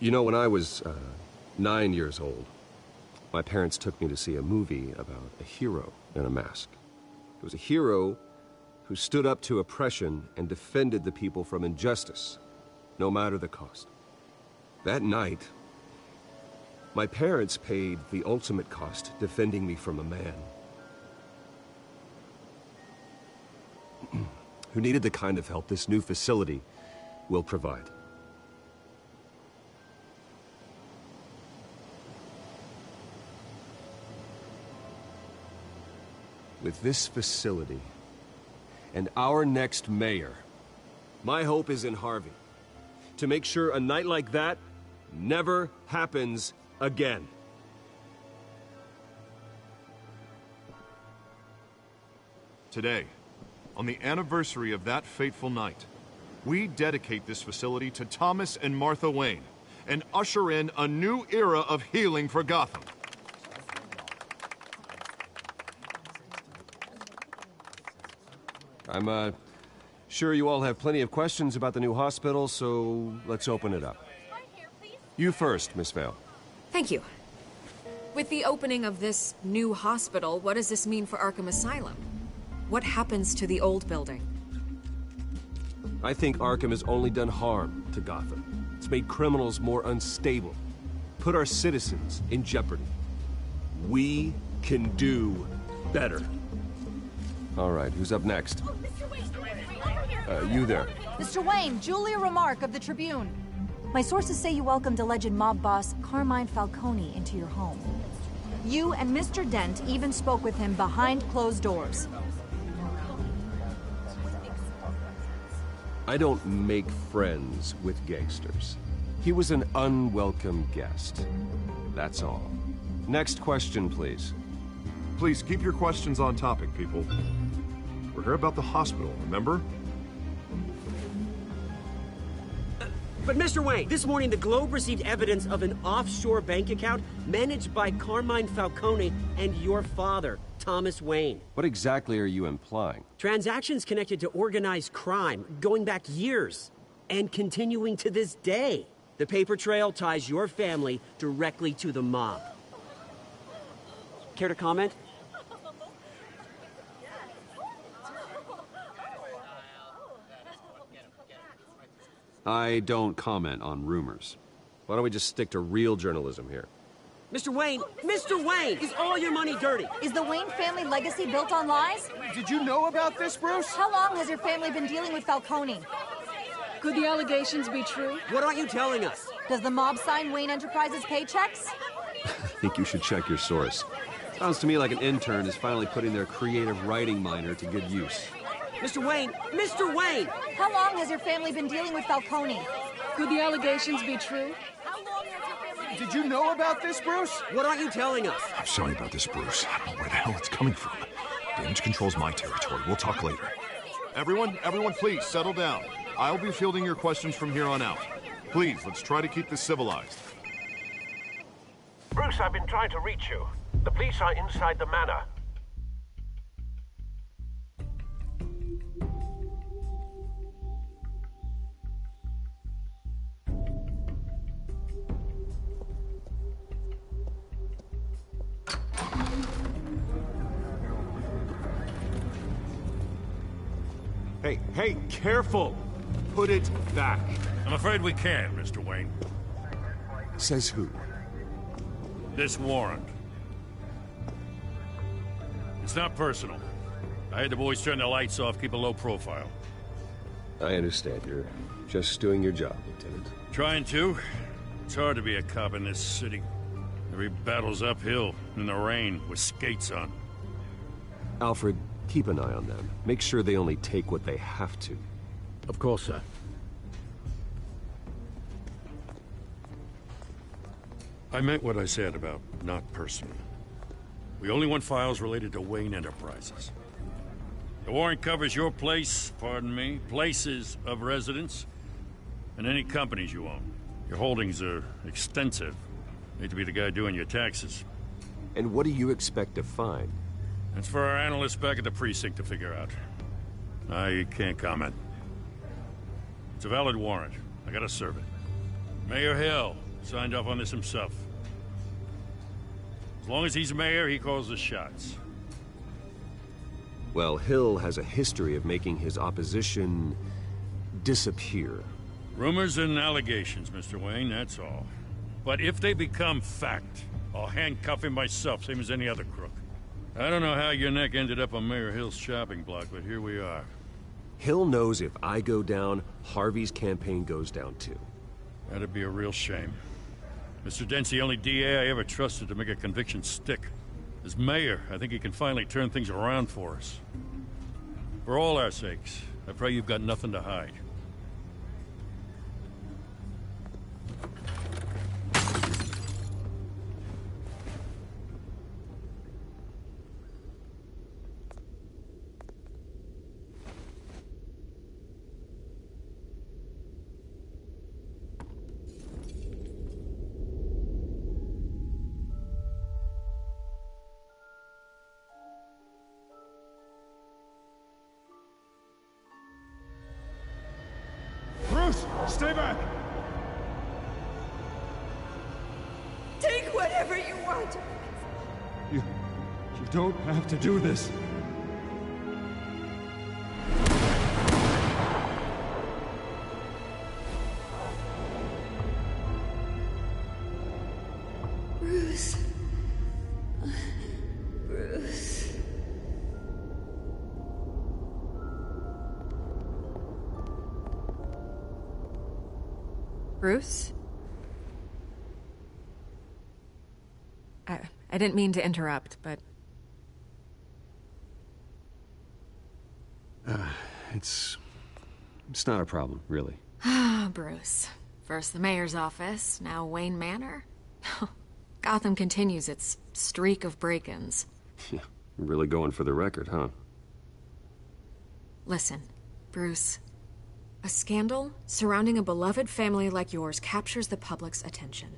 You know, when I was 9 years old, my parents took me to see a movie about a hero in a mask. It was a hero who stood up to oppression and defended the people from injustice, no matter the cost. That night, my parents paid the ultimate cost defending me from a man who needed the kind of help this new facility will provide. With this facility and our next mayor, my hope is in Harvey, to make sure a night like that never happens again. Today, on the anniversary of that fateful night, we dedicate this facility to Thomas and Martha Wayne and usher in a new era of healing for Gotham. I'm sure you all have plenty of questions about the new hospital, so let's open it up. You first, Miss Vale. Thank you. With the opening of this new hospital, what does this mean for Arkham Asylum? What happens to the old building? I think Arkham has only done harm to Gotham. It's made criminals more unstable, put our citizens in jeopardy. We can do better. All right, who's up next? You there. Mr. Wayne, Julia Remark of the Tribune. My sources say you welcomed alleged mob boss Carmine Falcone into your home. You and Mr. Dent even spoke with him behind closed doors. I don't make friends with gangsters. He was an unwelcome guest. That's all. Next question, please. Please keep your questions on topic, people. We're here about the hospital, remember? But Mr. Wayne, this morning the Globe received evidence of an offshore bank account managed by Carmine Falcone and your father, Thomas Wayne. What exactly are you implying? Transactions connected to organized crime going back years and continuing to this day. The paper trail ties your family directly to the mob. Care to comment? I don't comment on rumors. Why don't we just stick to real journalism here? Mr. Wayne, is all your money dirty? Is the Wayne family legacy built on lies? Did you know about this, Bruce? How long has your family been dealing with Falcone? Could the allegations be true? What aren't you telling us? Does the mob sign Wayne Enterprises paychecks? I think you should check your source. Sounds to me like an intern is finally putting their creative writing minor to good use. Mr. Wayne! How long has your family been dealing with Falcone? Could the allegations be true? Did you know about this, Bruce? What aren't you telling us? I'm sorry about this, Bruce. I don't know where the hell it's coming from. Damage control's my territory. We'll talk later. Everyone, please, settle down. I'll be fielding your questions from here on out. Please, let's try to keep this civilized. Bruce, I've been trying to reach you. The police are inside the manor. Hey, careful! Put it back. I'm afraid we can't, Mr. Wayne. Says who? This warrant. It's not personal. I had the boys turn the lights off, keep a low profile. I understand. You're just doing your job, Lieutenant. Trying to. It's hard to be a cop in this city. Every battle's uphill, in the rain, with skates on. Alfred, keep an eye on them. Make sure they only take what they have to. Of course, sir. I meant what I said about not personal. We only want files related to Wayne Enterprises. The warrant covers your place, pardon me, places of residence, and any companies you own. Your holdings are extensive. Need to be the guy doing your taxes. And what do you expect to find? That's for our analysts back at the precinct to figure out. I can't comment. It's a valid warrant. I gotta serve it. Mayor Hill signed off on this himself. As long as he's mayor, he calls the shots. Well, Hill has a history of making his opposition disappear. Rumors and allegations, Mr. Wayne, that's all. But if they become fact, I'll handcuff him myself, same as any other crook. I don't know how your neck ended up on Mayor Hill's shopping block, but here we are. Hill knows if I go down, Harvey's campaign goes down too. That'd be a real shame. Mr. Dent's the only DA I ever trusted to make a conviction stick. As mayor, I think he can finally turn things around for us. For all our sakes, I pray you've got nothing to hide. Bruce, stay back! Take whatever you want. You don't have to do this. Bruce. Bruce. Bruce? I didn't mean to interrupt, but... It's not a problem, really. Ah, Bruce. First the mayor's office, now Wayne Manor. Gotham continues its streak of break-ins. Yeah, you're really going for the record, huh? Listen, Bruce. A scandal surrounding a beloved family like yours captures the public's attention.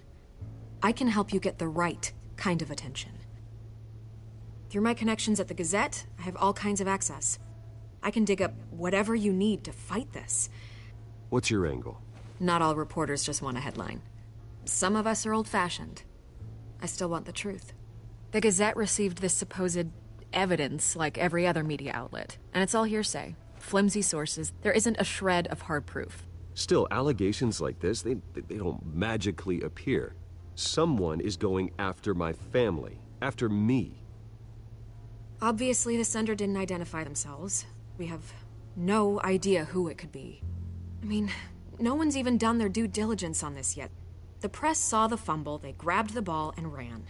I can help you get the right kind of attention. Through my connections at the Gazette, I have all kinds of access. I can dig up whatever you need to fight this. What's your angle? Not all reporters just want a headline. Some of us are old-fashioned. I still want the truth. The Gazette received this supposed evidence like every other media outlet, and it's all hearsay. Flimsy sources. There isn't a shred of hard proof. Still, allegations like this, they don't magically appear. Someone is going after my family, after me. Obviously, the sender didn't identify themselves. We have no idea who it could be. I mean, no one's even done their due diligence on this yet. The press saw the fumble, they grabbed the ball and ran.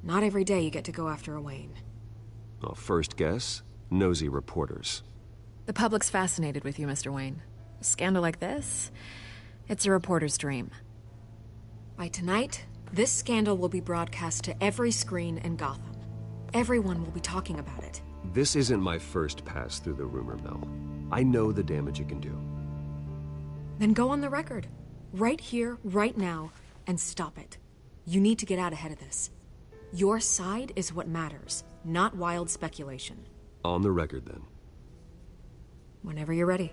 Not every day you get to go after a Wayne. Well, first guess, nosy reporters. The public's fascinated with you, Mr. Wayne. A scandal like this, it's a reporter's dream. By tonight, this scandal will be broadcast to every screen in Gotham. Everyone will be talking about it. This isn't my first pass through the rumor mill. I know the damage it can do. Then go on the record. Right here, right now, and stop it. You need to get out ahead of this. Your side is what matters, not wild speculation. On the record, then. Whenever you're ready.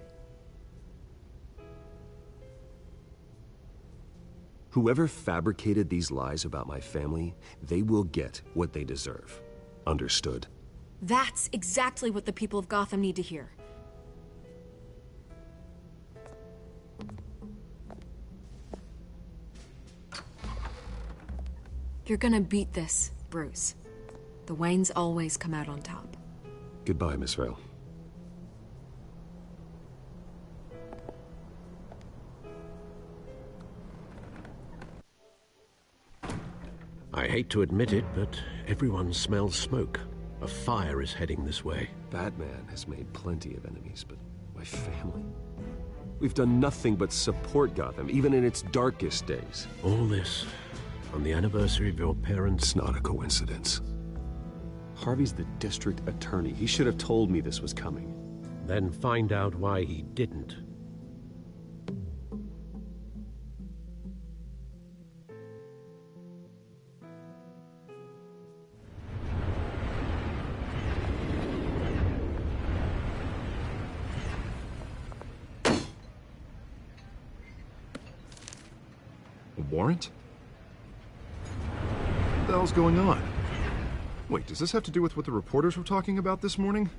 Whoever fabricated these lies about my family, they will get what they deserve. Understood? That's exactly what the people of Gotham need to hear. You're gonna beat this, Bruce. The Waynes always come out on top. Goodbye, Miss Vale. I hate to admit it, but everyone smells smoke. A fire is heading this way. Batman has made plenty of enemies, but my family? We've done nothing but support Gotham, even in its darkest days. All this on the anniversary of your parents'... It's not a coincidence. Harvey's the district attorney. He should have told me this was coming. Then find out why he didn't. Warrant? What the hell's going on? Wait, does this have to do with what the reporters were talking about this morning?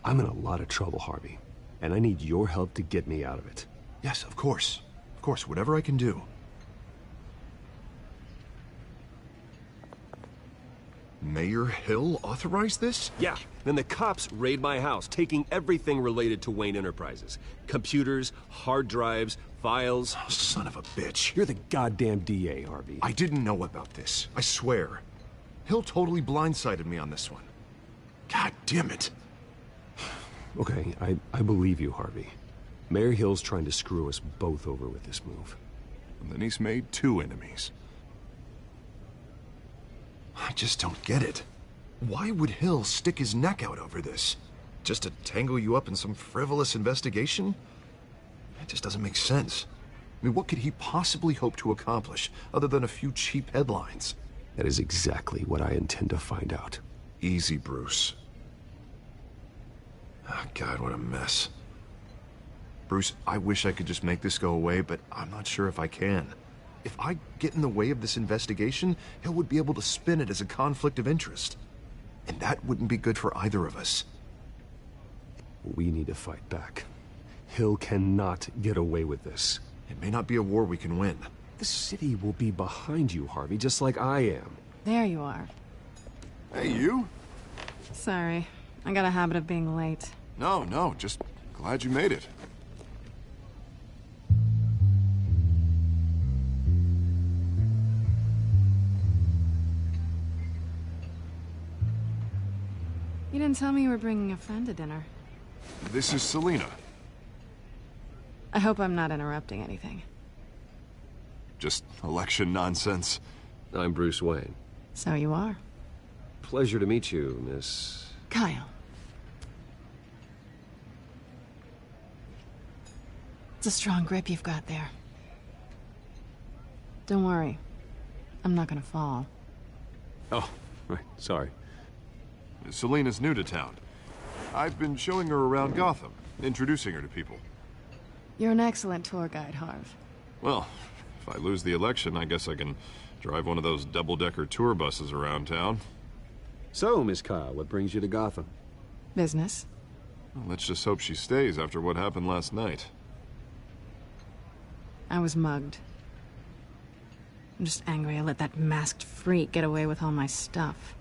I'm in a lot of trouble, Harvey, and I need your help to get me out of it. Yes, of course. Of course, whatever I can do. Mayor Hill authorized this? Yeah, then the cops raid my house, taking everything related to Wayne Enterprises. Computers, hard drives, files. Oh, son of a bitch. You're the goddamn DA, Harvey. I didn't know about this. I swear. Hill totally blindsided me on this one. God damn it. Okay, I believe you, Harvey. Mayor Hill's trying to screw us both over with this move. And then he's made 2 enemies. I just don't get it. Why would Hill stick his neck out over this? Just to tangle you up in some frivolous investigation? It just doesn't make sense. I mean, what could he possibly hope to accomplish other than a few cheap headlines? That is exactly what I intend to find out. Easy, Bruce. Oh, God, what a mess. Bruce, I wish I could just make this go away, but I'm not sure if I can. If I get in the way of this investigation, Hill would be able to spin it as a conflict of interest. And that wouldn't be good for either of us. We need to fight back. Hill cannot get away with this. It may not be a war we can win. The city will be behind you, Harvey, just like I am. There you are. Hey, you? Sorry. I got a habit of being late. No, just glad you made it. You didn't tell me you were bringing a friend to dinner. This is Selina. I hope I'm not interrupting anything. Just election nonsense. I'm Bruce Wayne. So you are. Pleasure to meet you, Miss... Kyle. It's a strong grip you've got there. Don't worry. I'm not gonna fall. Oh, right. Sorry. Selena's new to town. I've been showing her around Gotham, introducing her to people. You're an excellent tour guide, Harv. Well, if I lose the election, I guess I can drive one of those double-decker tour buses around town. So, Miss Kyle, what brings you to Gotham? Business. Well, let's just hope she stays after what happened last night. I was mugged. I'm just angry I let that masked freak get away with all my stuff.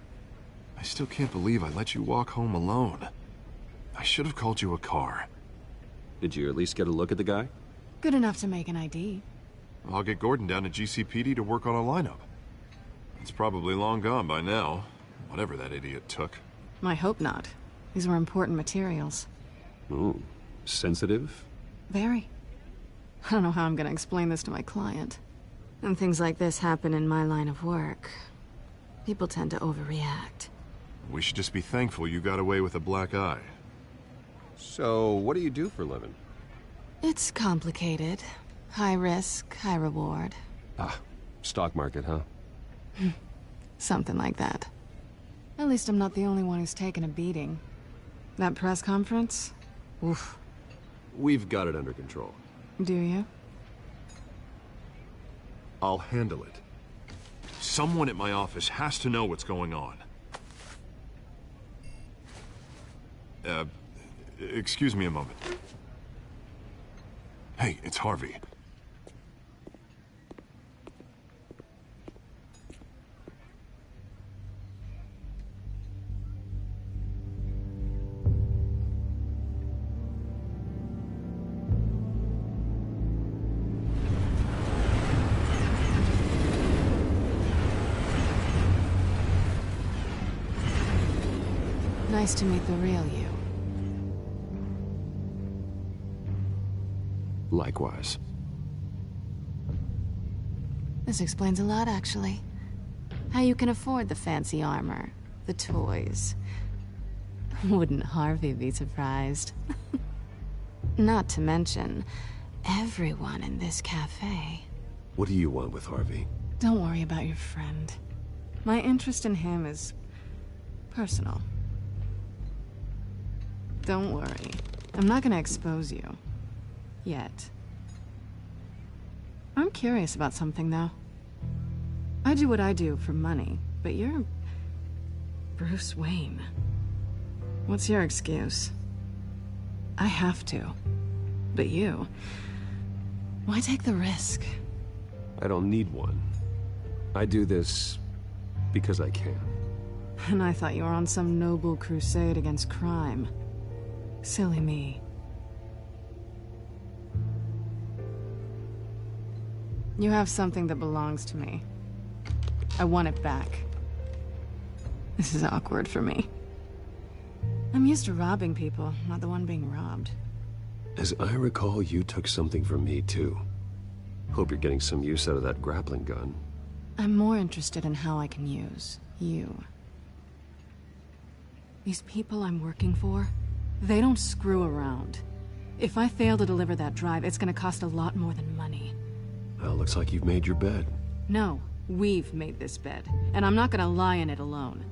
I still can't believe I let you walk home alone. I should have called you a car. Did you at least get a look at the guy? Good enough to make an ID. I'll get Gordon down to GCPD to work on a lineup. It's probably long gone by now, whatever that idiot took. I hope not. These were important materials. Ooh, sensitive? Very. I don't know how I'm gonna explain this to my client. When things like this happen in my line of work, people tend to overreact. We should just be thankful you got away with a black eye. So, what do you do for a living? It's complicated. High risk, high reward. Ah, stock market, huh? Something like that. At least I'm not the only one who's taken a beating. That press conference? Oof. We've got it under control. Do you? I'll handle it. Someone at my office has to know what's going on. Excuse me a moment. Hey, it's Harvey. Nice to meet the real you. Likewise. This explains a lot, actually. How you can afford the fancy armor, the toys. Wouldn't Harvey be surprised? Not to mention, everyone in this cafe. What do you want with Harvey? Don't worry about your friend. My interest in him is personal. Don't worry. I'm not gonna expose you. Yet. I'm curious about something, though. I do what I do for money, but you're Bruce Wayne. What's your excuse? I have to. But you... why take the risk? I don't need one. I do this because I can. And I thought you were on some noble crusade against crime. Silly me. You have something that belongs to me. I want it back. This is awkward for me. I'm used to robbing people, not the one being robbed. As I recall, you took something from me, too. Hope you're getting some use out of that grappling gun. I'm more interested in how I can use you. These people I'm working for, they don't screw around. If I fail to deliver that drive, it's gonna cost a lot more than money. Well, looks like you've made your bed. No, we've made this bed, and I'm not gonna lie in it alone.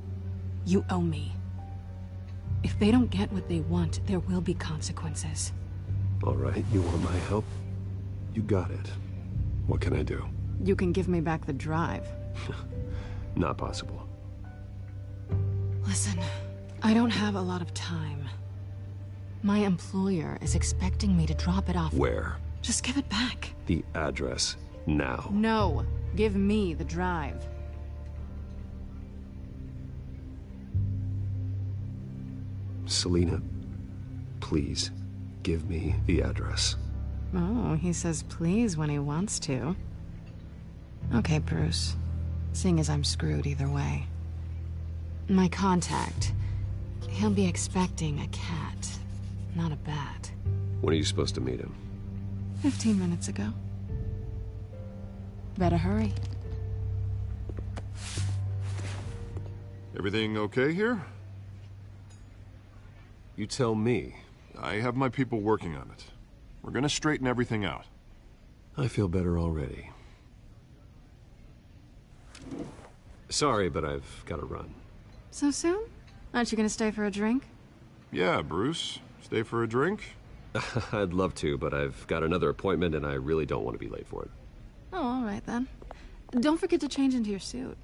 You owe me. If they don't get what they want, there will be consequences. All right, you want my help? You got it. What can I do? You can give me back the drive. Not possible. Listen, I don't have a lot of time. My employer is expecting me to drop it off. Where? Just give it back. The address, now. No, give me the drive. Selina, please, give me the address. Oh, he says please when he wants to. Okay, Bruce. Seeing as I'm screwed either way. My contact. He'll be expecting a cat, not a bat. When are you supposed to meet him? 15 minutes ago. Better hurry. Everything okay here? You tell me. I have my people working on it. We're gonna straighten everything out. I feel better already. Sorry, but I've got to run. So soon? Aren't you gonna stay for a drink? Yeah, Bruce. Stay for a drink? I'd love to, but I've got another appointment and I really don't want to be late for it. Oh, all right then. Don't forget to change into your suit.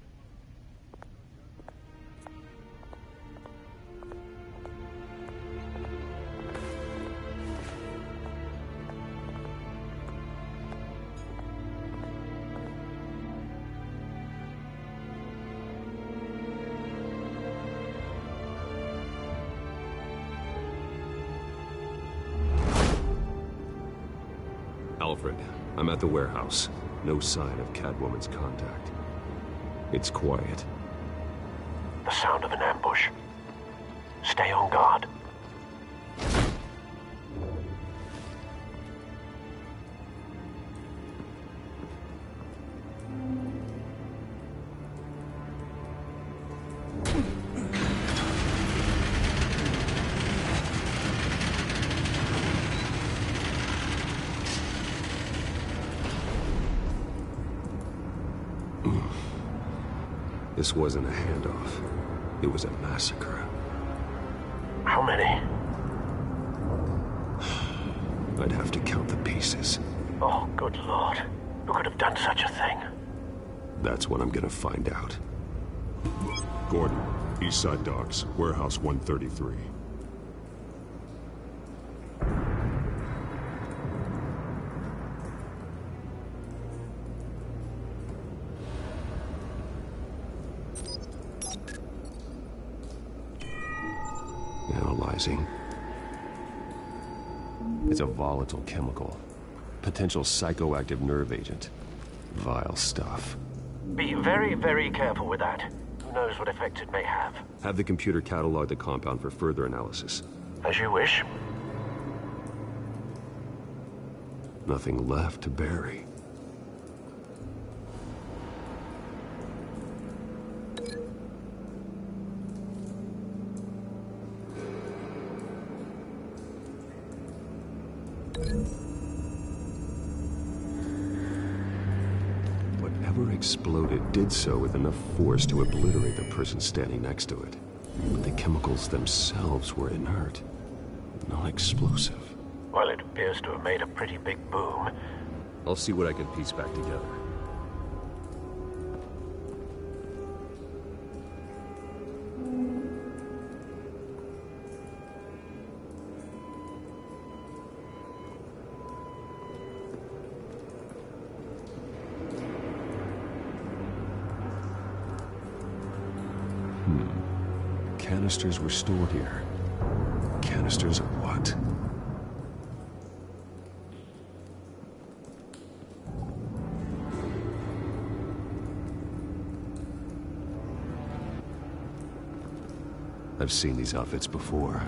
Alfred, I'm at the warehouse. No sign of Catwoman's contact. It's quiet. The sound of an ambush. Stay on guard. This wasn't a handoff. It was a massacre. How many? I'd have to count the pieces. Oh, good Lord. Who could have done such a thing? That's what I'm gonna find out. Gordon, Eastside Docks, Warehouse 133. Analyzing. It's a volatile chemical. Potential psychoactive nerve agent. Vile stuff. Be very, very careful with that. Who knows what effect it may have. Have the computer catalog the compound for further analysis. As you wish. Nothing left to bury. Whatever exploded did so with enough force to obliterate the person standing next to it. But the chemicals themselves were inert, not explosive. Well, it appears to have made a pretty big boom. I'll see what I can piece back together. Canisters were stored here. Canisters of what? I've seen these outfits before.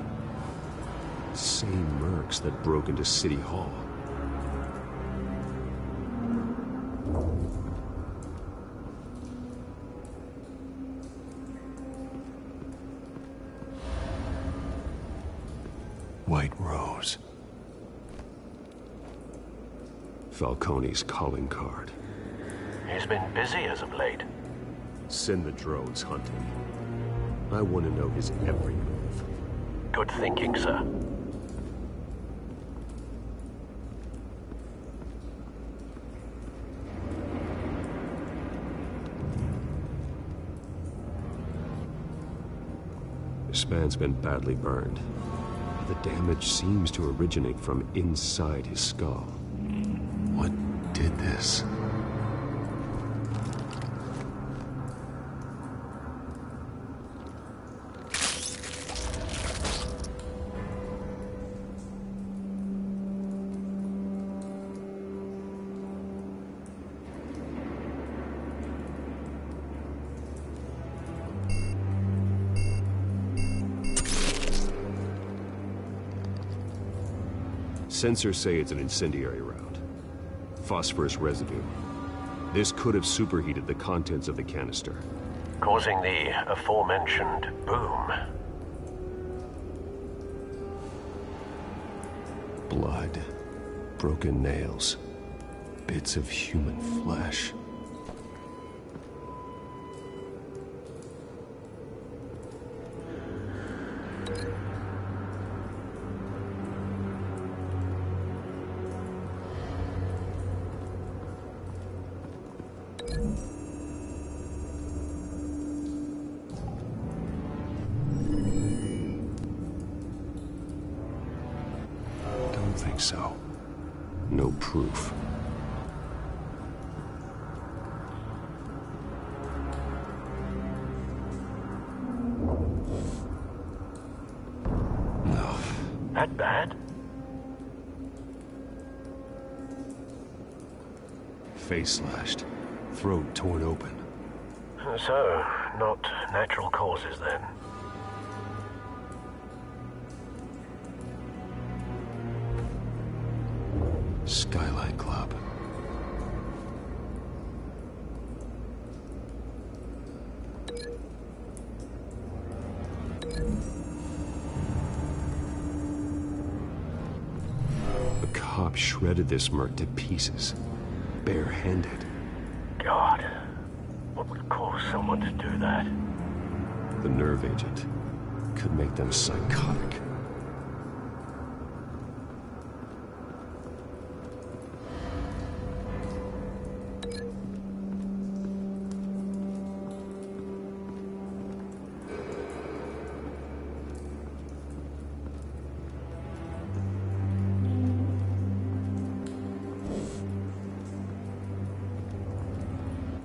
Same mercs that broke into City Hall. White Rose. Falcone's calling card. He's been busy as of late. Send the drones hunting. I want to know his every move. Good thinking, sir. This man's been badly burned. The damage seems to originate from inside his skull. What did this? Sensors say it's an incendiary round. Phosphorus residue. This could have superheated the contents of the canister, causing the aforementioned boom. Blood. Broken nails. Bits of human flesh. Don't think so. No proof. No. That bad? Face slashed. Throat torn open. So, not natural causes then. Skyline Club. A cop shredded this merc to pieces. Barehanded. God. What would cause someone to do that? The nerve agent could make them psychotic.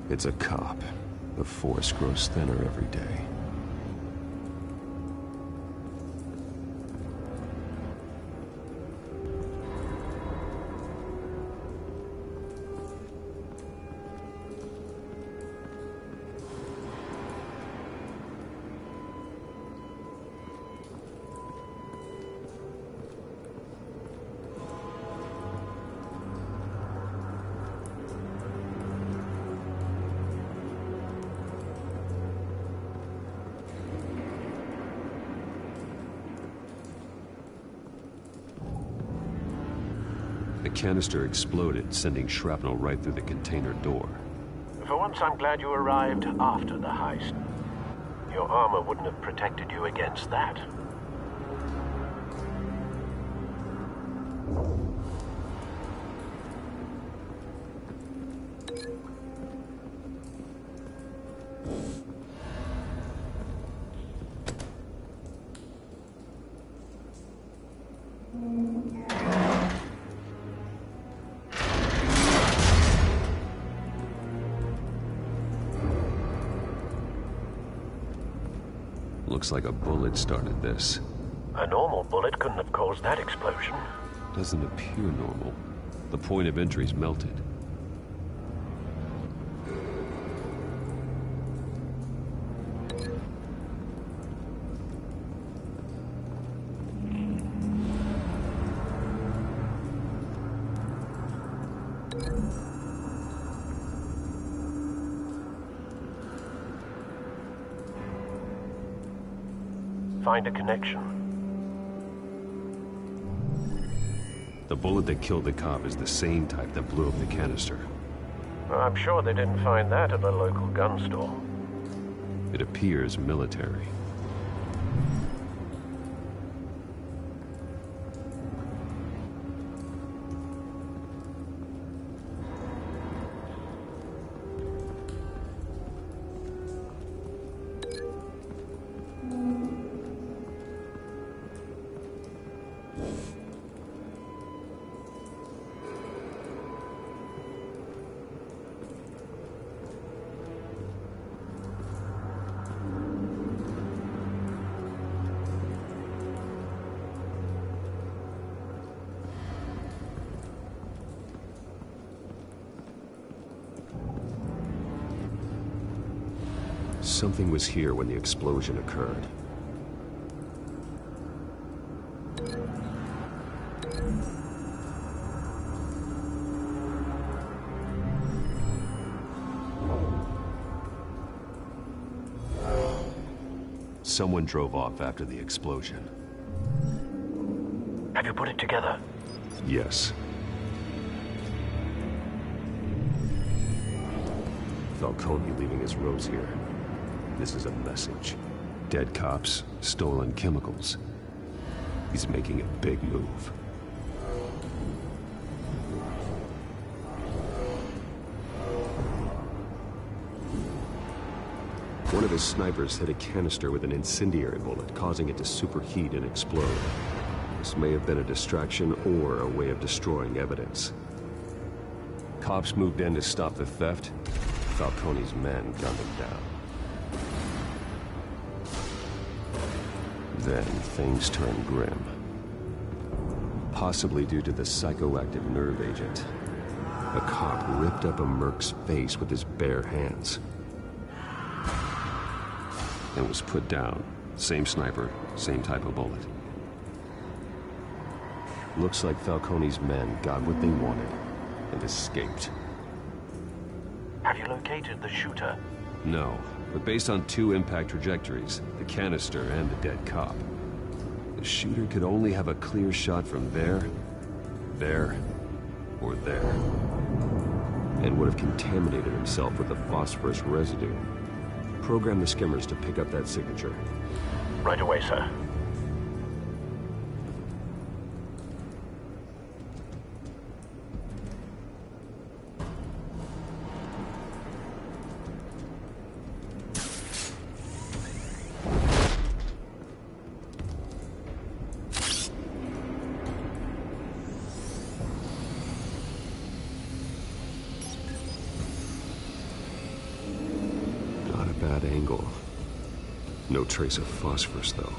It's a cop. The force grows thinner every day. The canister exploded, sending shrapnel right through the container door. For once, I'm glad you arrived after the heist. Your armor wouldn't have protected you against that. Looks like a bullet started this. A normal bullet couldn't have caused that explosion. Doesn't appear normal. The point of entry's melted. Find a connection. The bullet that killed the cop is the same type that blew up the canister. I'm sure they didn't find that at a local gun store. It appears military. Something was here when the explosion occurred. Someone drove off after the explosion. Have you put it together? Yes. Falcone leaving his rose here. This is a message. Dead cops, stolen chemicals. He's making a big move. One of his snipers hit a canister with an incendiary bullet, causing it to superheat and explode. This may have been a distraction or a way of destroying evidence. Cops moved in to stop the theft. Falcone's men gunned him down. Then things turned grim. Possibly due to the psychoactive nerve agent. A cop ripped up a merc's face with his bare hands. And was put down. Same sniper, same type of bullet. Looks like Falcone's men got what they wanted and escaped. Have you located the shooter? No, but based on 2 impact trajectories, the canister and the dead cop, the shooter could only have a clear shot from there, or there, and would have contaminated himself with the phosphorus residue. Program the skimmers to pick up that signature. Right away, sir. Bad angle. No trace of phosphorus, though.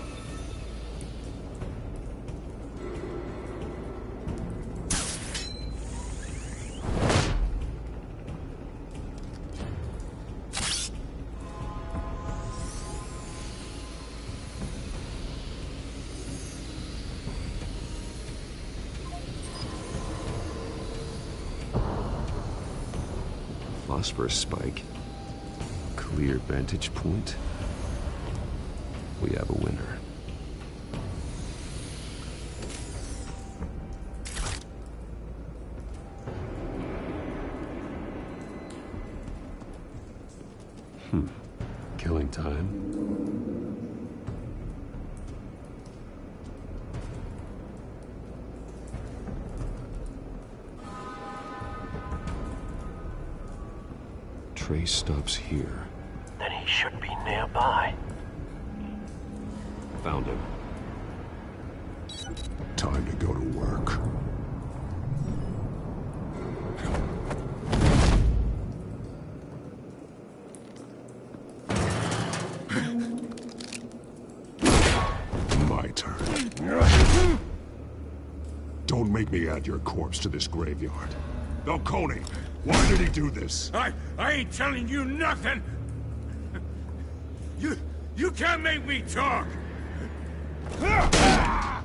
Phosphorus spike. Clear vantage point. We have a winner. Killing time. Trace stops here. Then he should be nearby. Found him. Time to go to work. My turn. Don't make me add your corpse to this graveyard. Falcone, why did he do this? I ain't telling you nothing! You can't make me talk! I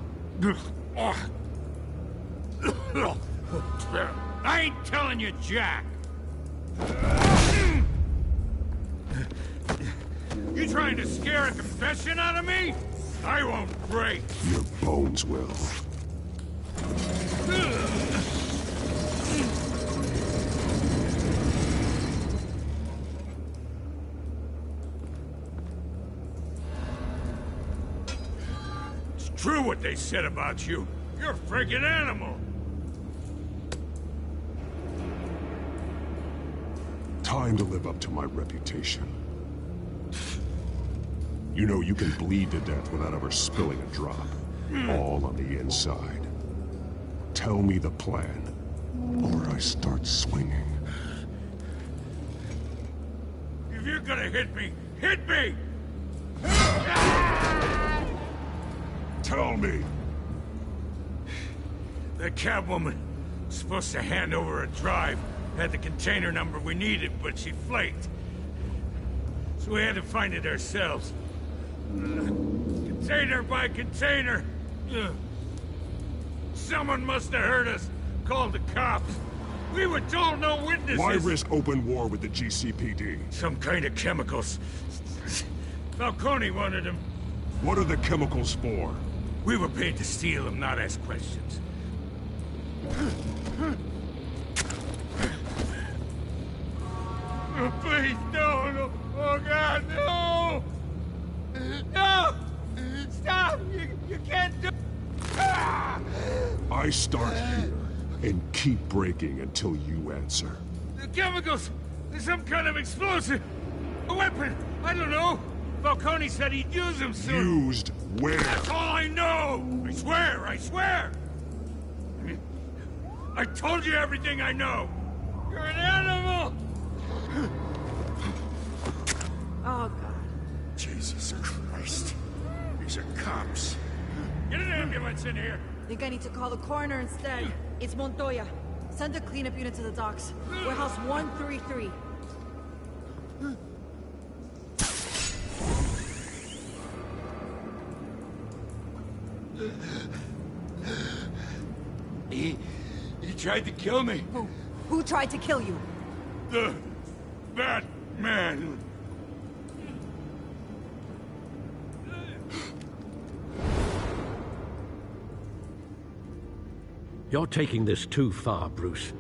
ain't telling you, Jack! You trying to scare a confession out of me? I won't break! Your bones will. True what they said about you. You're a friggin' animal. Time to live up to my reputation. You know you can bleed to death without ever spilling a drop. All on the inside. Tell me the plan, or I start swinging. If you're gonna hit me, hit me! Tell me! The cabwoman was supposed to hand over a drive. Had the container number we needed, but she flaked. So we had to find it ourselves. Container by container. Someone must have heard us. Called the cops. We were told no witnesses. Why risk open war with the GCPD? Some kind of chemicals. Falcone wanted them. What are the chemicals for? We were paid to steal them, not ask questions. Oh, please. I start here and keep breaking until you answer. The chemicals! There's some kind of explosive! A weapon! I don't know! Falcone said he'd use them soon! Used where? That's all I know! I swear! I swear! I told you everything I know! You're an animal! Oh, God. Jesus Christ. These are cops. Get an ambulance in here! Think I need to call the coroner instead. It's Montoya. Send a cleanup unit to the docks. Warehouse 133. He tried to kill me. Who tried to kill you? The Batman. You're taking this too far, Bruce.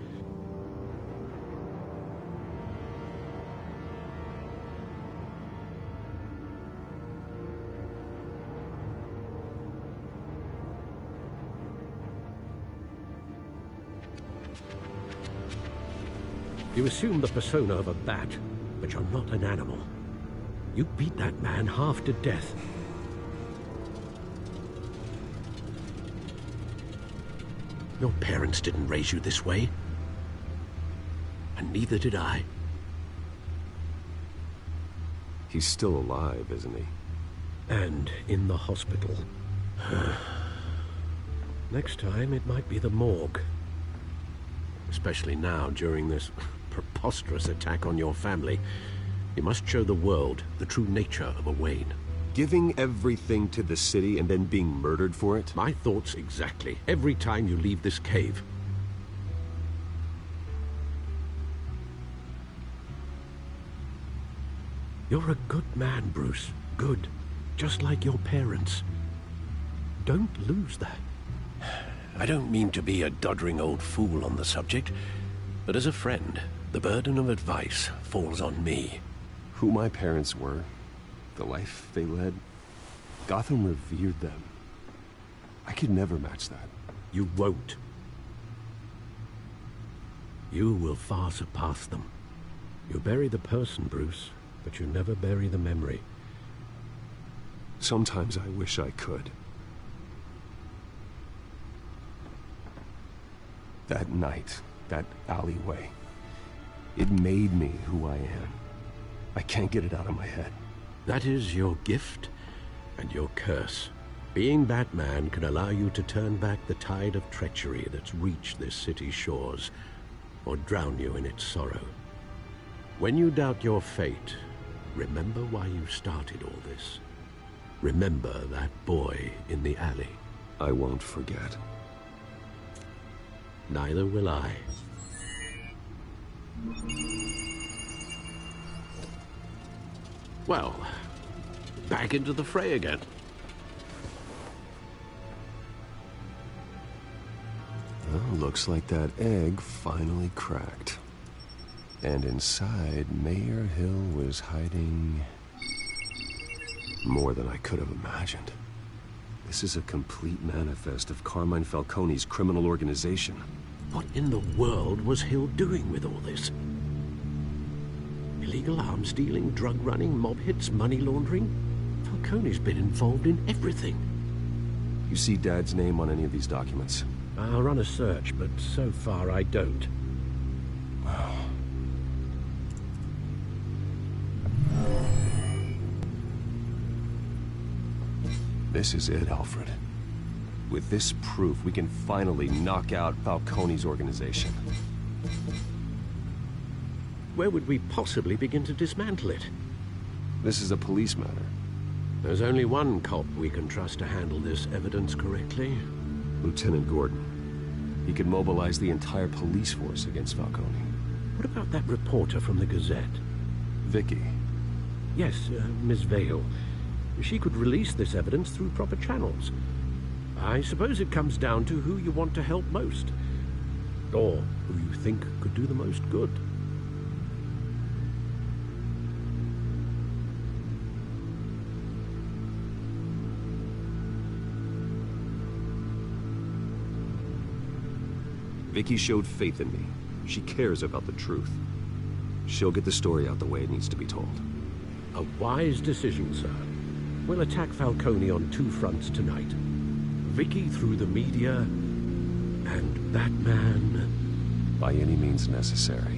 You assume the persona of a bat, but you're not an animal. You beat that man half to death. Your parents didn't raise you this way. And neither did I. He's still alive, isn't he? And in the hospital. Next time, it might be the morgue. Especially now, during this preposterous attack on your family. You must show the world the true nature of a Wayne. Giving everything to the city and then being murdered for it? My thoughts exactly. Every time you leave this cave. You're a good man, Bruce. Good. Just like your parents. Don't lose that. I don't mean to be a doddering old fool on the subject, but as a friend, the burden of advice falls on me. Who my parents were, the life they led, Gotham revered them. I could never match that. You won't. You will far surpass them. You bury the person, Bruce, but you never bury the memory. Sometimes I wish I could. That night, that alleyway, it made me who I am. I can't get it out of my head. That is your gift and your curse. Being Batman can allow you to turn back the tide of treachery that's reached this city's shores, or drown you in its sorrow. When you doubt your fate, remember why you started all this. Remember that boy in the alley. I won't forget. Neither will I. Well, back into the fray again. Well, looks like that egg finally cracked. And inside, Mayor Hill was hiding more than I could have imagined. This is a complete manifest of Carmine Falcone's criminal organization. What in the world was Hill doing with all this? Illegal arms dealing, drug running, mob hits, money laundering? Falcone's been involved in everything. You see Dad's name on any of these documents? I'll run a search, but so far I don't. This is it, Alfred. With this proof, we can finally knock out Falcone's organization. Where would we possibly begin to dismantle it? This is a police matter. There's only one cop we can trust to handle this evidence correctly. Lieutenant Gordon. He could mobilize the entire police force against Falcone. What about that reporter from the Gazette? Vicky. Yes, Miss Vale. She could release this evidence through proper channels. I suppose it comes down to who you want to help most. Or who you think could do the most good. Vicky showed faith in me. She cares about the truth. She'll get the story out the way it needs to be told. A wise decision, sir. We'll attack Falcone on two fronts tonight. Vicky through the media, and Batman... by any means necessary.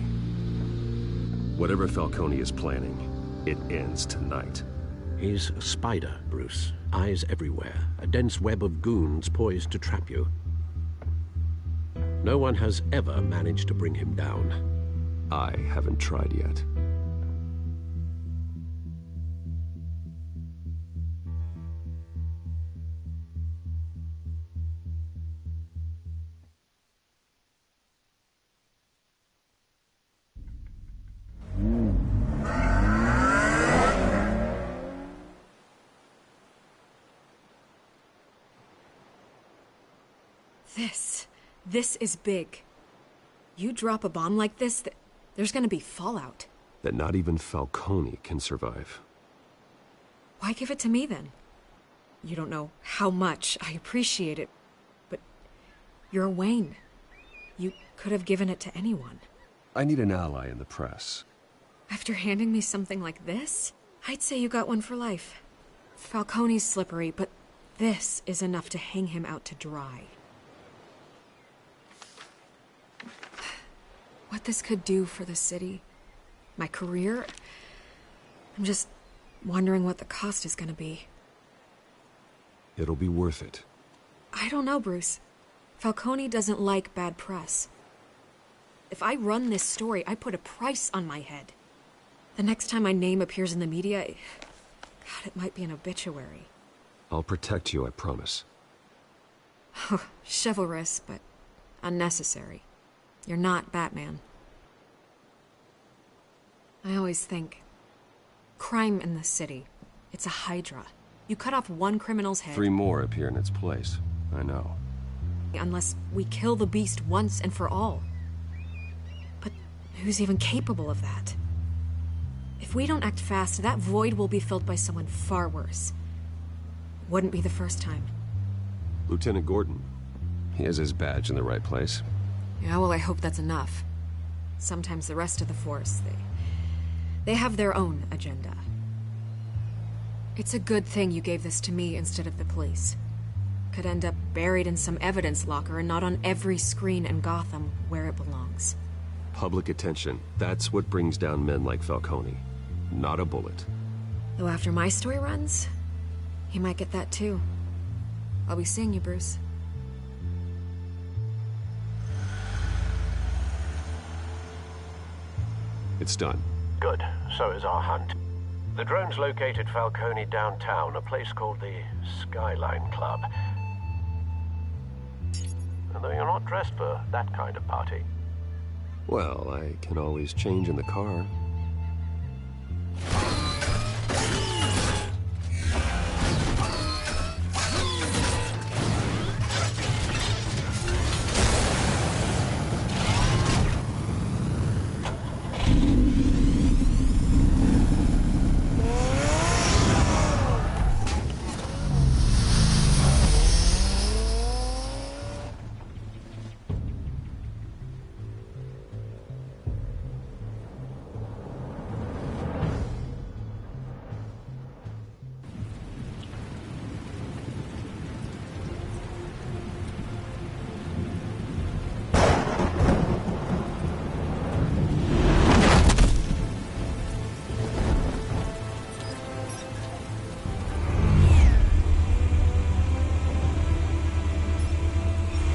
Whatever Falcone is planning, it ends tonight. He's a spider, Bruce. Eyes everywhere. A dense web of goons poised to trap you. No one has ever managed to bring him down. I haven't tried yet. This is big. You drop a bomb like this, there's gonna be fallout. That not even Falcone can survive. Why give it to me, then? You don't know how much I appreciate it, but you're Wayne. You could have given it to anyone. I need an ally in the press. After handing me something like this, I'd say you got one for life. Falcone's slippery, but this is enough to hang him out to dry. What this could do for the city, my career, I'm just wondering what the cost is gonna be. It'll be worth it. I don't know, Bruce. Falcone doesn't like bad press. If I run this story, I put a price on my head. The next time my name appears in the media, God, it might be an obituary. I'll protect you, I promise. Chivalrous, but unnecessary. You're not Batman. I always think, crime in the city, it's a hydra. You cut off one criminal's head... 3 more appear in its place. I know. Unless we kill the beast once and for all. But who's even capable of that? If we don't act fast, that void will be filled by someone far worse. Wouldn't be the first time. Lieutenant Gordon. He has his badge in the right place. Yeah, well, I hope that's enough. Sometimes the rest of the force, they have their own agenda. It's a good thing you gave this to me instead of the police. Could end up buried in some evidence locker and not on every screen in Gotham where it belongs. Public attention. That's what brings down men like Falcone. Not a bullet. Though after my story runs, he might get that too. I'll be seeing you, Bruce. It's done. Good. So is our hunt. The drone's located Falcone downtown, a place called the Skyline Club. Although you're not dressed for that kind of party. Well, I can always change in the car.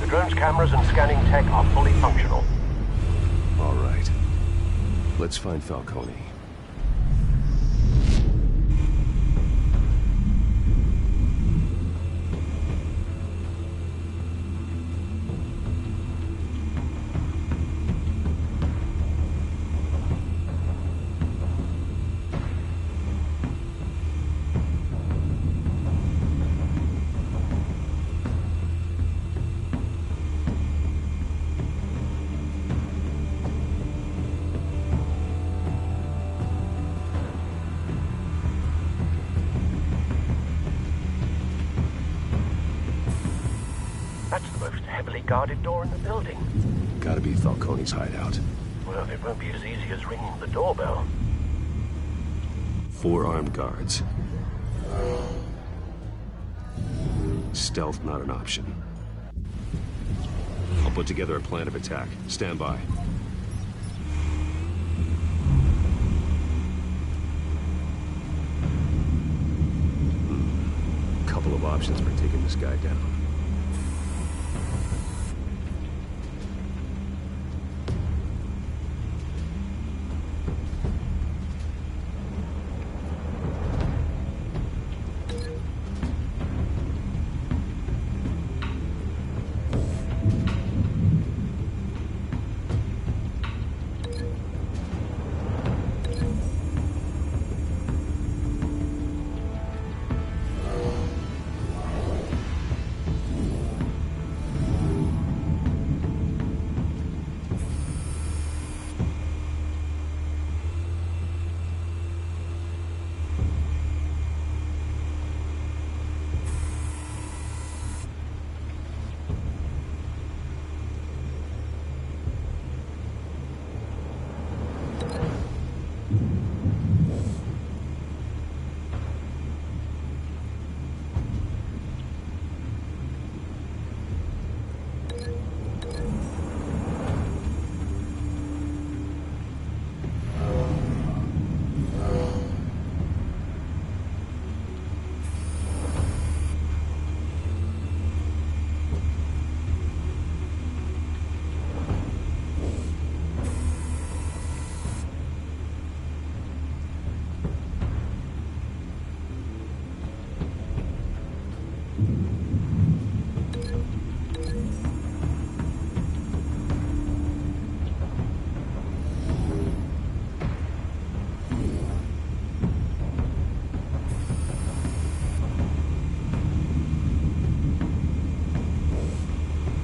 Drone's cameras and scanning tech are fully functional. All right. Let's find Falcone. That's the most heavily guarded door in the building. Gotta be Falcone's hideout. Well, it won't be as easy as ringing the doorbell. 4 armed guards. Stealth not an option. I'll put together a plan of attack. Stand by. Couple of options for taking this guy down.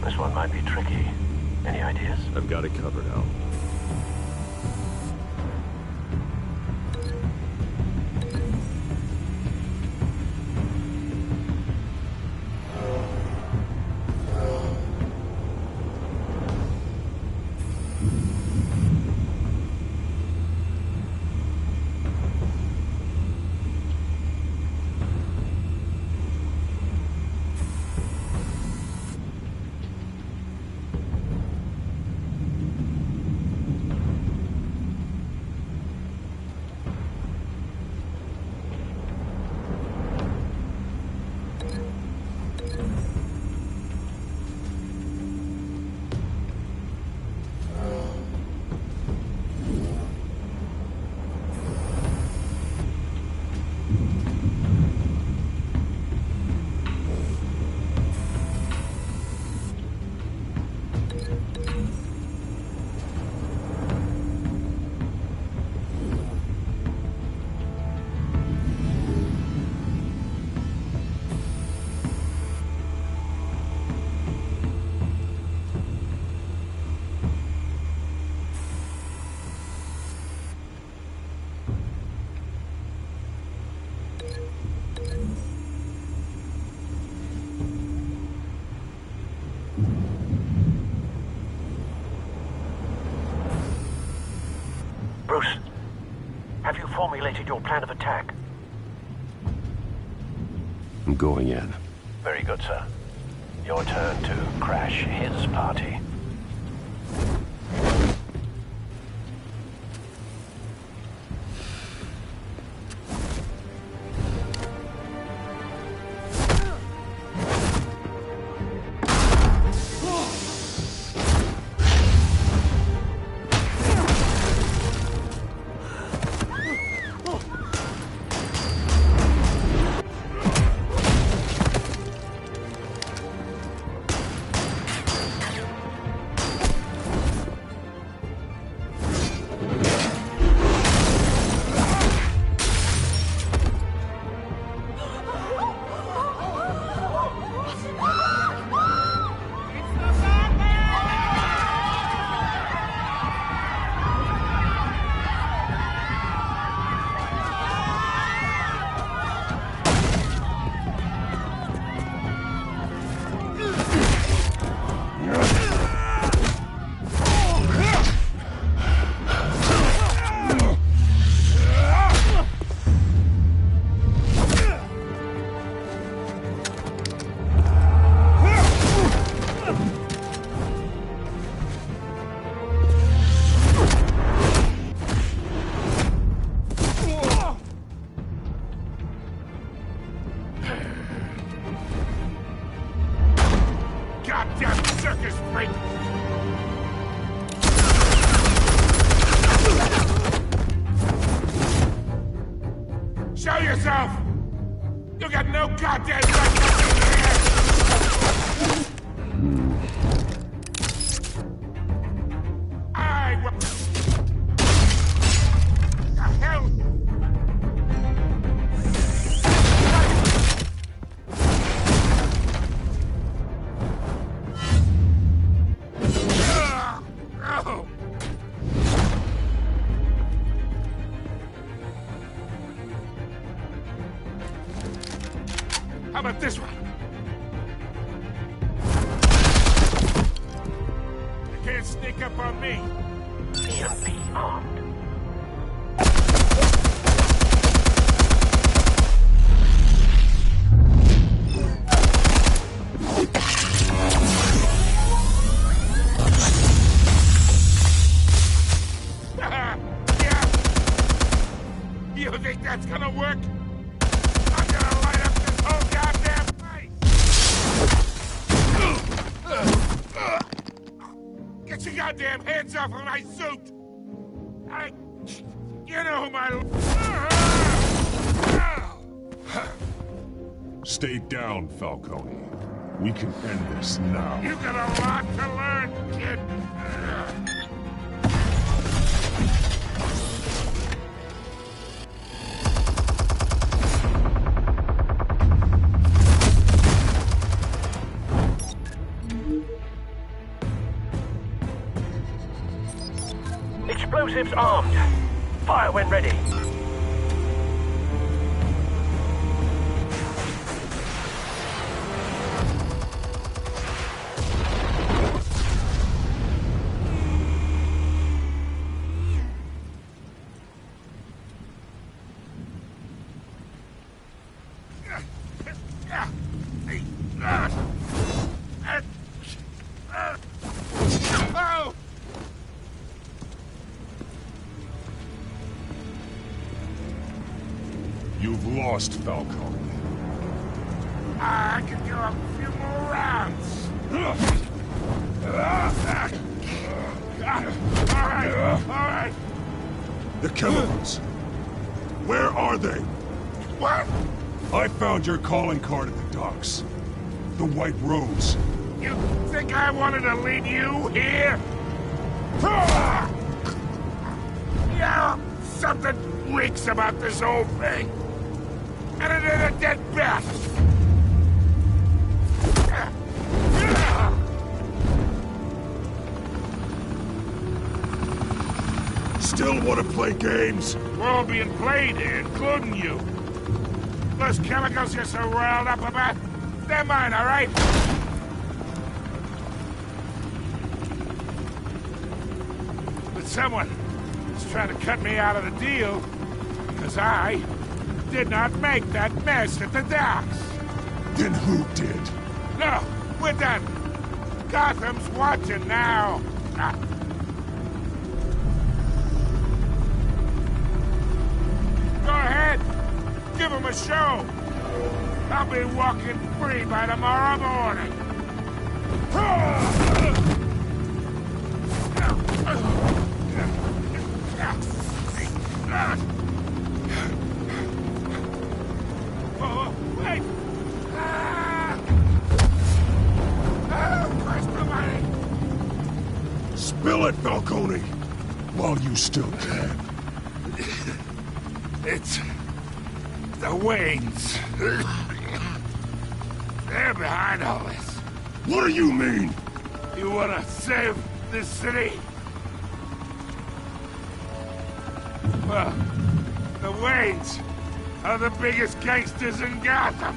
This one might be tricky. Any ideas? I've got it covered, Al. Bruce, have you formulated your plan of attack? I'm going in. Very good, sir. Your turn to crash his party. yourself! You got no goddamn right to be here! What the hell? Oh. How about this one? You can't sneak up on me. EMP armed. You think that's gonna work? I'm gonna light up this whole goddamn place! Get your goddamn hands off of my suit! You know who my... Stay down, Falcone. We can end this now. You got a lot to learn, kid! Explosives armed. Fire when ready. You've lost, Falcone. I can do a few more rounds. All right. The chemicals. Where are they? What? I found your calling card at the docks. The White Rose. You think I wanted to leave you here? Yeah, something reeks about this whole thing. And it is a dead bat. Still want to play games? We're all being played here, including you. Those chemicals you're so riled up about, they're mine, all right? But someone is trying to cut me out of the deal because I did not make that mess at the docks. Then who did? No, we're done. Gotham's watching now. Go ahead. Give him a show. I'll be walking free by tomorrow morning. Oh, wait! Where's the money? Spill it, Falcone, while you still can. It's the Waynes. They're behind all this. What do you mean? You wanna save this city? Well, the Waynes are the biggest gangsters in Gotham.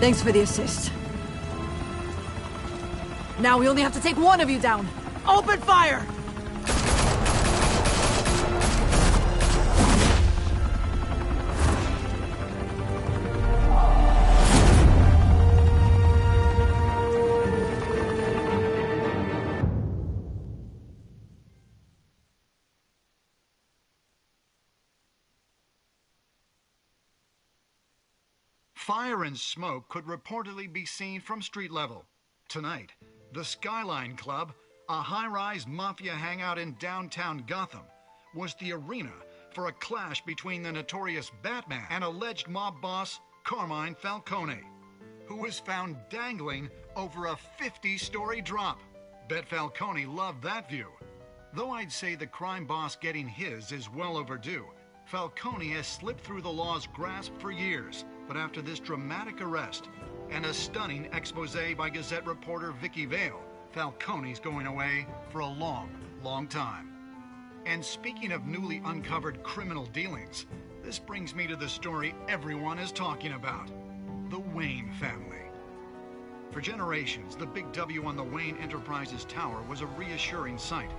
Thanks for the assist. Now we only have to take one of you down. Open fire! Fire and smoke could reportedly be seen from street level. Tonight, the Skyline Club, a high-rise mafia hangout in downtown Gotham, was the arena for a clash between the notorious Batman and alleged mob boss Carmine Falcone, who was found dangling over a 50-story drop. Bet Falcone loved that view. Though I'd say the crime boss getting his is well overdue, Falcone has slipped through the law's grasp for years. But after this dramatic arrest and a stunning expose by Gazette reporter Vicky Vale, Falcone's going away for a long, long time. And speaking of newly uncovered criminal dealings, this brings me to the story everyone is talking about: the Wayne family. For generations, the big W on the Wayne Enterprises tower was a reassuring sight.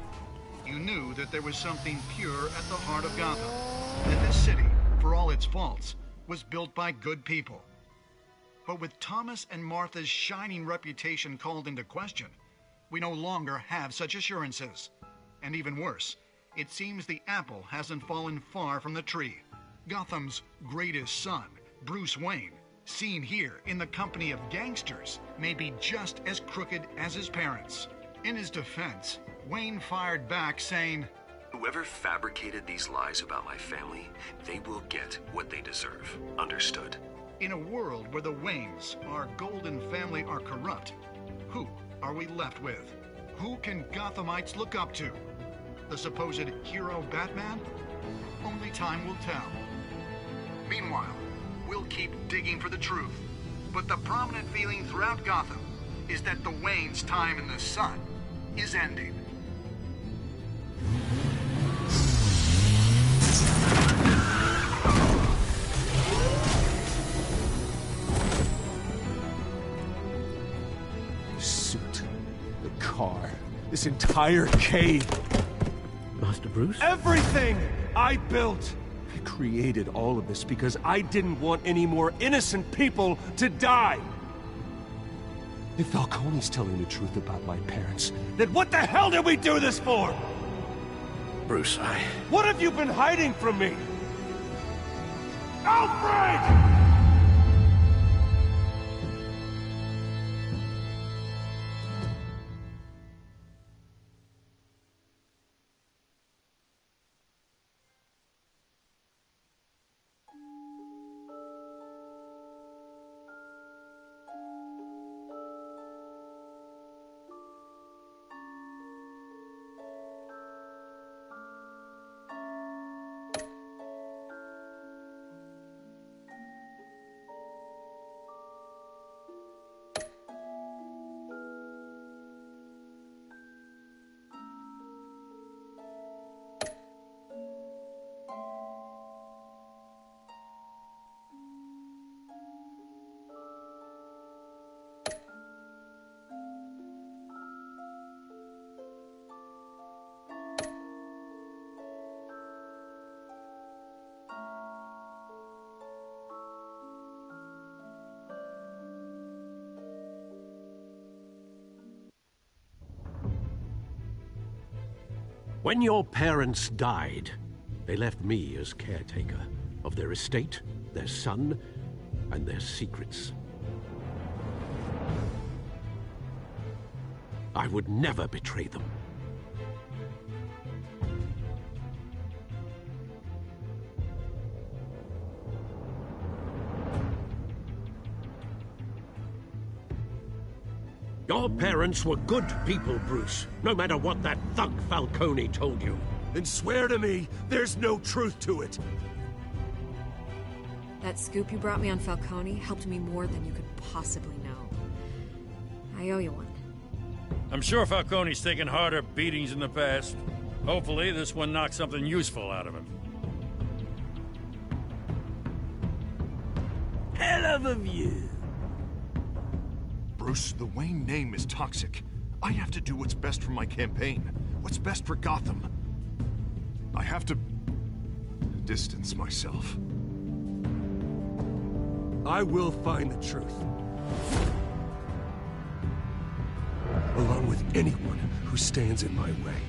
You knew that there was something pure at the heart of Gotham, that this city, for all its faults, was built by good people. But with Thomas and Martha's shining reputation called into question, we no longer have such assurances. And even worse, it seems the apple hasn't fallen far from the tree. Gotham's greatest son, Bruce Wayne, seen here in the company of gangsters, may be just as crooked as his parents. In his defense, Wayne fired back saying, "Whoever fabricated these lies about my family, they will get what they deserve. Understood?" In a world where the Waynes, our golden family, are corrupt, who are we left with? Who can Gothamites look up to? The supposed hero Batman? Only time will tell. Meanwhile, we'll keep digging for the truth. But the prominent feeling throughout Gotham is that the Waynes' time in the sun is ending. Suit, the car, this entire cave. Master Bruce? Everything I built! I created all of this because I didn't want any more innocent people to die! If Falcone's telling the truth about my parents, then what the hell did we do this for? Bruce, What have you been hiding from me? Alfred! When your parents died, they left me as caretaker of their estate, their son, and their secrets. I would never betray them. Your parents were good people, Bruce, no matter what that thug Falcone told you. Then swear to me there's no truth to it. That scoop you brought me on Falcone helped me more than you could possibly know. I owe you one. I'm sure Falcone's taken harder beatings in the past. Hopefully, this one knocks something useful out of him. Hell of a view. Bruce, the Wayne name is toxic. I have to do what's best for my campaign. What's best for Gotham. I have to distance myself. I will find the truth. Along with anyone who stands in my way.